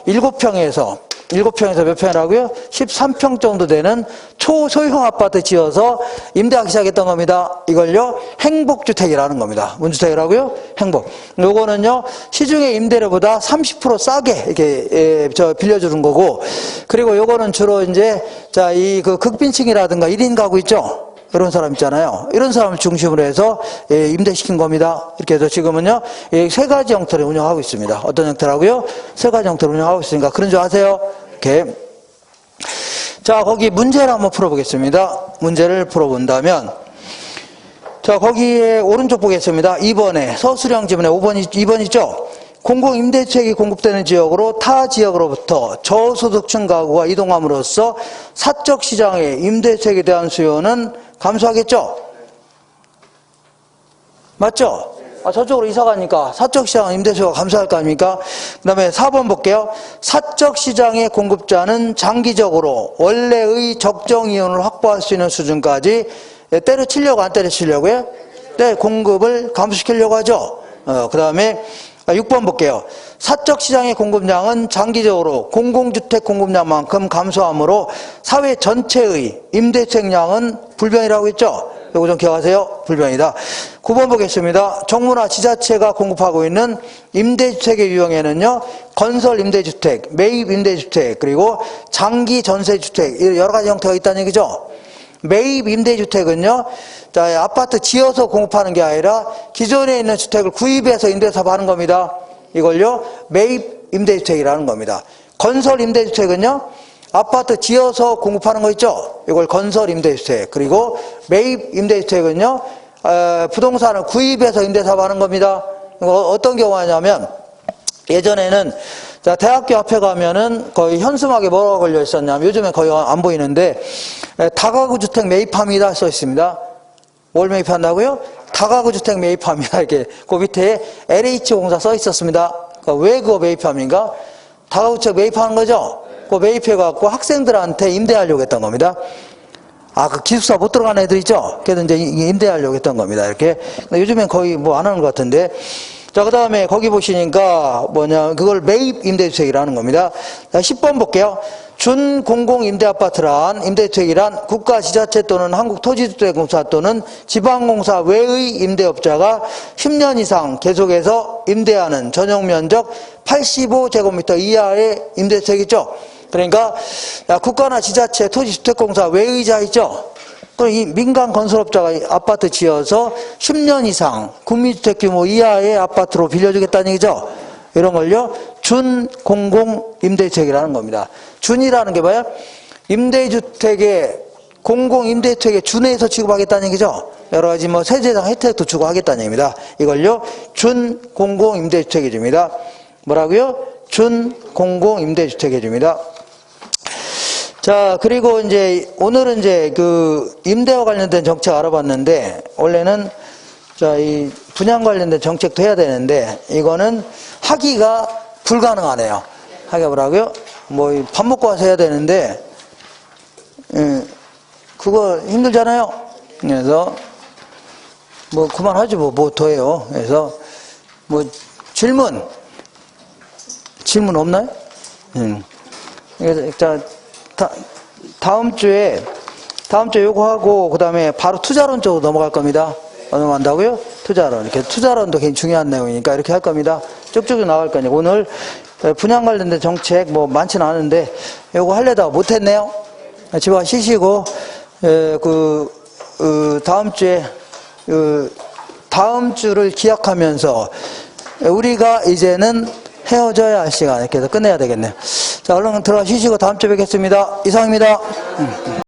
A: 7평에서 몇 평이라고요? 13평 정도 되는 초소형 아파트 지어서 임대하기 시작했던 겁니다. 이걸요, 행복주택이라는 겁니다. 뭔 주택이라고요? 행복. 요거는요, 시중의 임대료보다 30% 싸게 이렇게 빌려주는 거고, 그리고 요거는 주로 그 극빈층이라든가 1인 가구 있죠? 이런 사람 있잖아요. 이런 사람을 중심으로 해서 임대시킨 겁니다. 이렇게 해서 지금은요, 세 가지 형태를 운영하고 있습니다. 어떤 형태라고요? 세 가지 형태를 운영하고 있으니까 그런 줄 아세요? 이렇게. 자, 거기 문제를 한번 풀어보겠습니다. 문제를 풀어본다면, 자, 거기에 오른쪽 보겠습니다. 2번에 서술형 지문에 2번 있죠? 공공임대주택이 공급되는 지역으로 타 지역으로부터 저소득층 가구가 이동함으로써 사적 시장의 임대주택에 대한 수요는 감소하겠죠? 맞죠? 저쪽으로 이사 가니까 사적시장 임대수요가 감소할 거 아닙니까? 그 다음에 4번 볼게요. 사적시장의 공급자는 장기적으로 원래의 적정 이윤을 확보할 수 있는 수준까지 때려치려고 안 때려치려고요? 네, 공급을 감소시키려고 하죠. 그 다음에 6번 볼게요. 사적시장의 공급량은 장기적으로 공공주택 공급량만큼 감소하므로 사회 전체의 임대주택량은 불변이라고 했죠. 이거 좀 기억하세요. 불변이다. 9번 보겠습니다. 정부나 지자체가 공급하고 있는 임대주택의 유형에는요, 건설 임대주택, 매입 임대주택, 그리고 장기 전세주택, 여러 가지 형태가 있다는 얘기죠. 매입 임대주택은요, 자, 아파트 지어서 공급하는 게 아니라 기존에 있는 주택을 구입해서 임대사업 하는 겁니다. 이걸요, 매입 임대주택이라는 겁니다. 건설 임대주택은요, 아파트 지어서 공급하는 거 있죠? 이걸 건설 임대주택. 그리고 매입 임대주택은요, 부동산을 구입해서 임대사업 하는 겁니다. 이거 어떤 경우가 냐면, 예전에는 자, 대학교 앞에 가면은 거의 현수막에 뭐라고 걸려 있었냐면, 요즘에 거의 안 보이는데, 다가구 주택 매입합니다 써 있습니다. 뭘 매입한다고요? 다가구 주택 매입합니다. 이렇게 그 밑에 LH공사 써 있었습니다. 그러니까 왜 그거 매입합니까? 다가구 주택 매입하는 거죠? 그거 매입해갖고 학생들한테 임대하려고 했던 겁니다. 그 기숙사 못 들어가는 애들 있죠? 그래서 이제 임대하려고 했던 겁니다. 이렇게. 요즘엔 거의 뭐 안 하는 것 같은데. 자, 그 다음에 거기 보시니까 그걸 매입 임대주택이라는 겁니다. 자, 10번 볼게요. 준공공임대아파트란 임대주택이란 국가 지자체 또는 한국토지주택공사 또는 지방공사 외의 임대업자가 10년 이상 계속해서 임대하는 전용면적 85제곱미터 이하의 임대주택이죠. 그러니까 국가나 지자체 토지주택공사 외의자 있죠. 그럼 이 민간 건설업자가 아파트 지어서 10년 이상 국민주택 규모 이하의 아파트로 빌려주겠다는 얘기죠. 이런 걸요, 준공공 임대주택이라는 겁니다. 준이라는 게 뭐야? 공공 임대주택에 준해서 취급하겠다는 얘기죠. 여러 가지 세제상 혜택도 주고 하겠다는 얘기입니다. 이걸요, 준공공 임대주택 해줍니다. 뭐라고요? 준공공 임대주택 해줍니다. 자, 그리고 이제 오늘은 이제 그 임대와 관련된 정책 알아봤는데, 원래는 이 분양 관련된 정책도 해야 되는데, 이거는 하기가 불가능하네요. 하기가 뭐라고요? 밥 먹고 와서 해야 되는데, 그거 힘들잖아요. 그래서 그만하지 뭐 더 해요. 그래서 질문 없나요? 그래서 자, 다음 주에 요거 하고, 그 다음에 바로 투자론 쪽으로 넘어갈 겁니다. 넘어간다고요? 투자론. 이렇게 투자론도 굉장히 중요한 내용이니까 이렇게 할 겁니다. 쭉쭉 나갈 거니까. 오늘 분양 관련된 정책 많지는 않은데, 요거 하려다가 못했네요. 집에 가 쉬시고, 다음 주에, 다음 주를 기약하면서, 우리가 이제는 헤어져야 할 시간, 이렇게 해서 끝내야 되겠네요. 자, 얼른 들어가 쉬시고 다음 주에 뵙겠습니다. 이상입니다.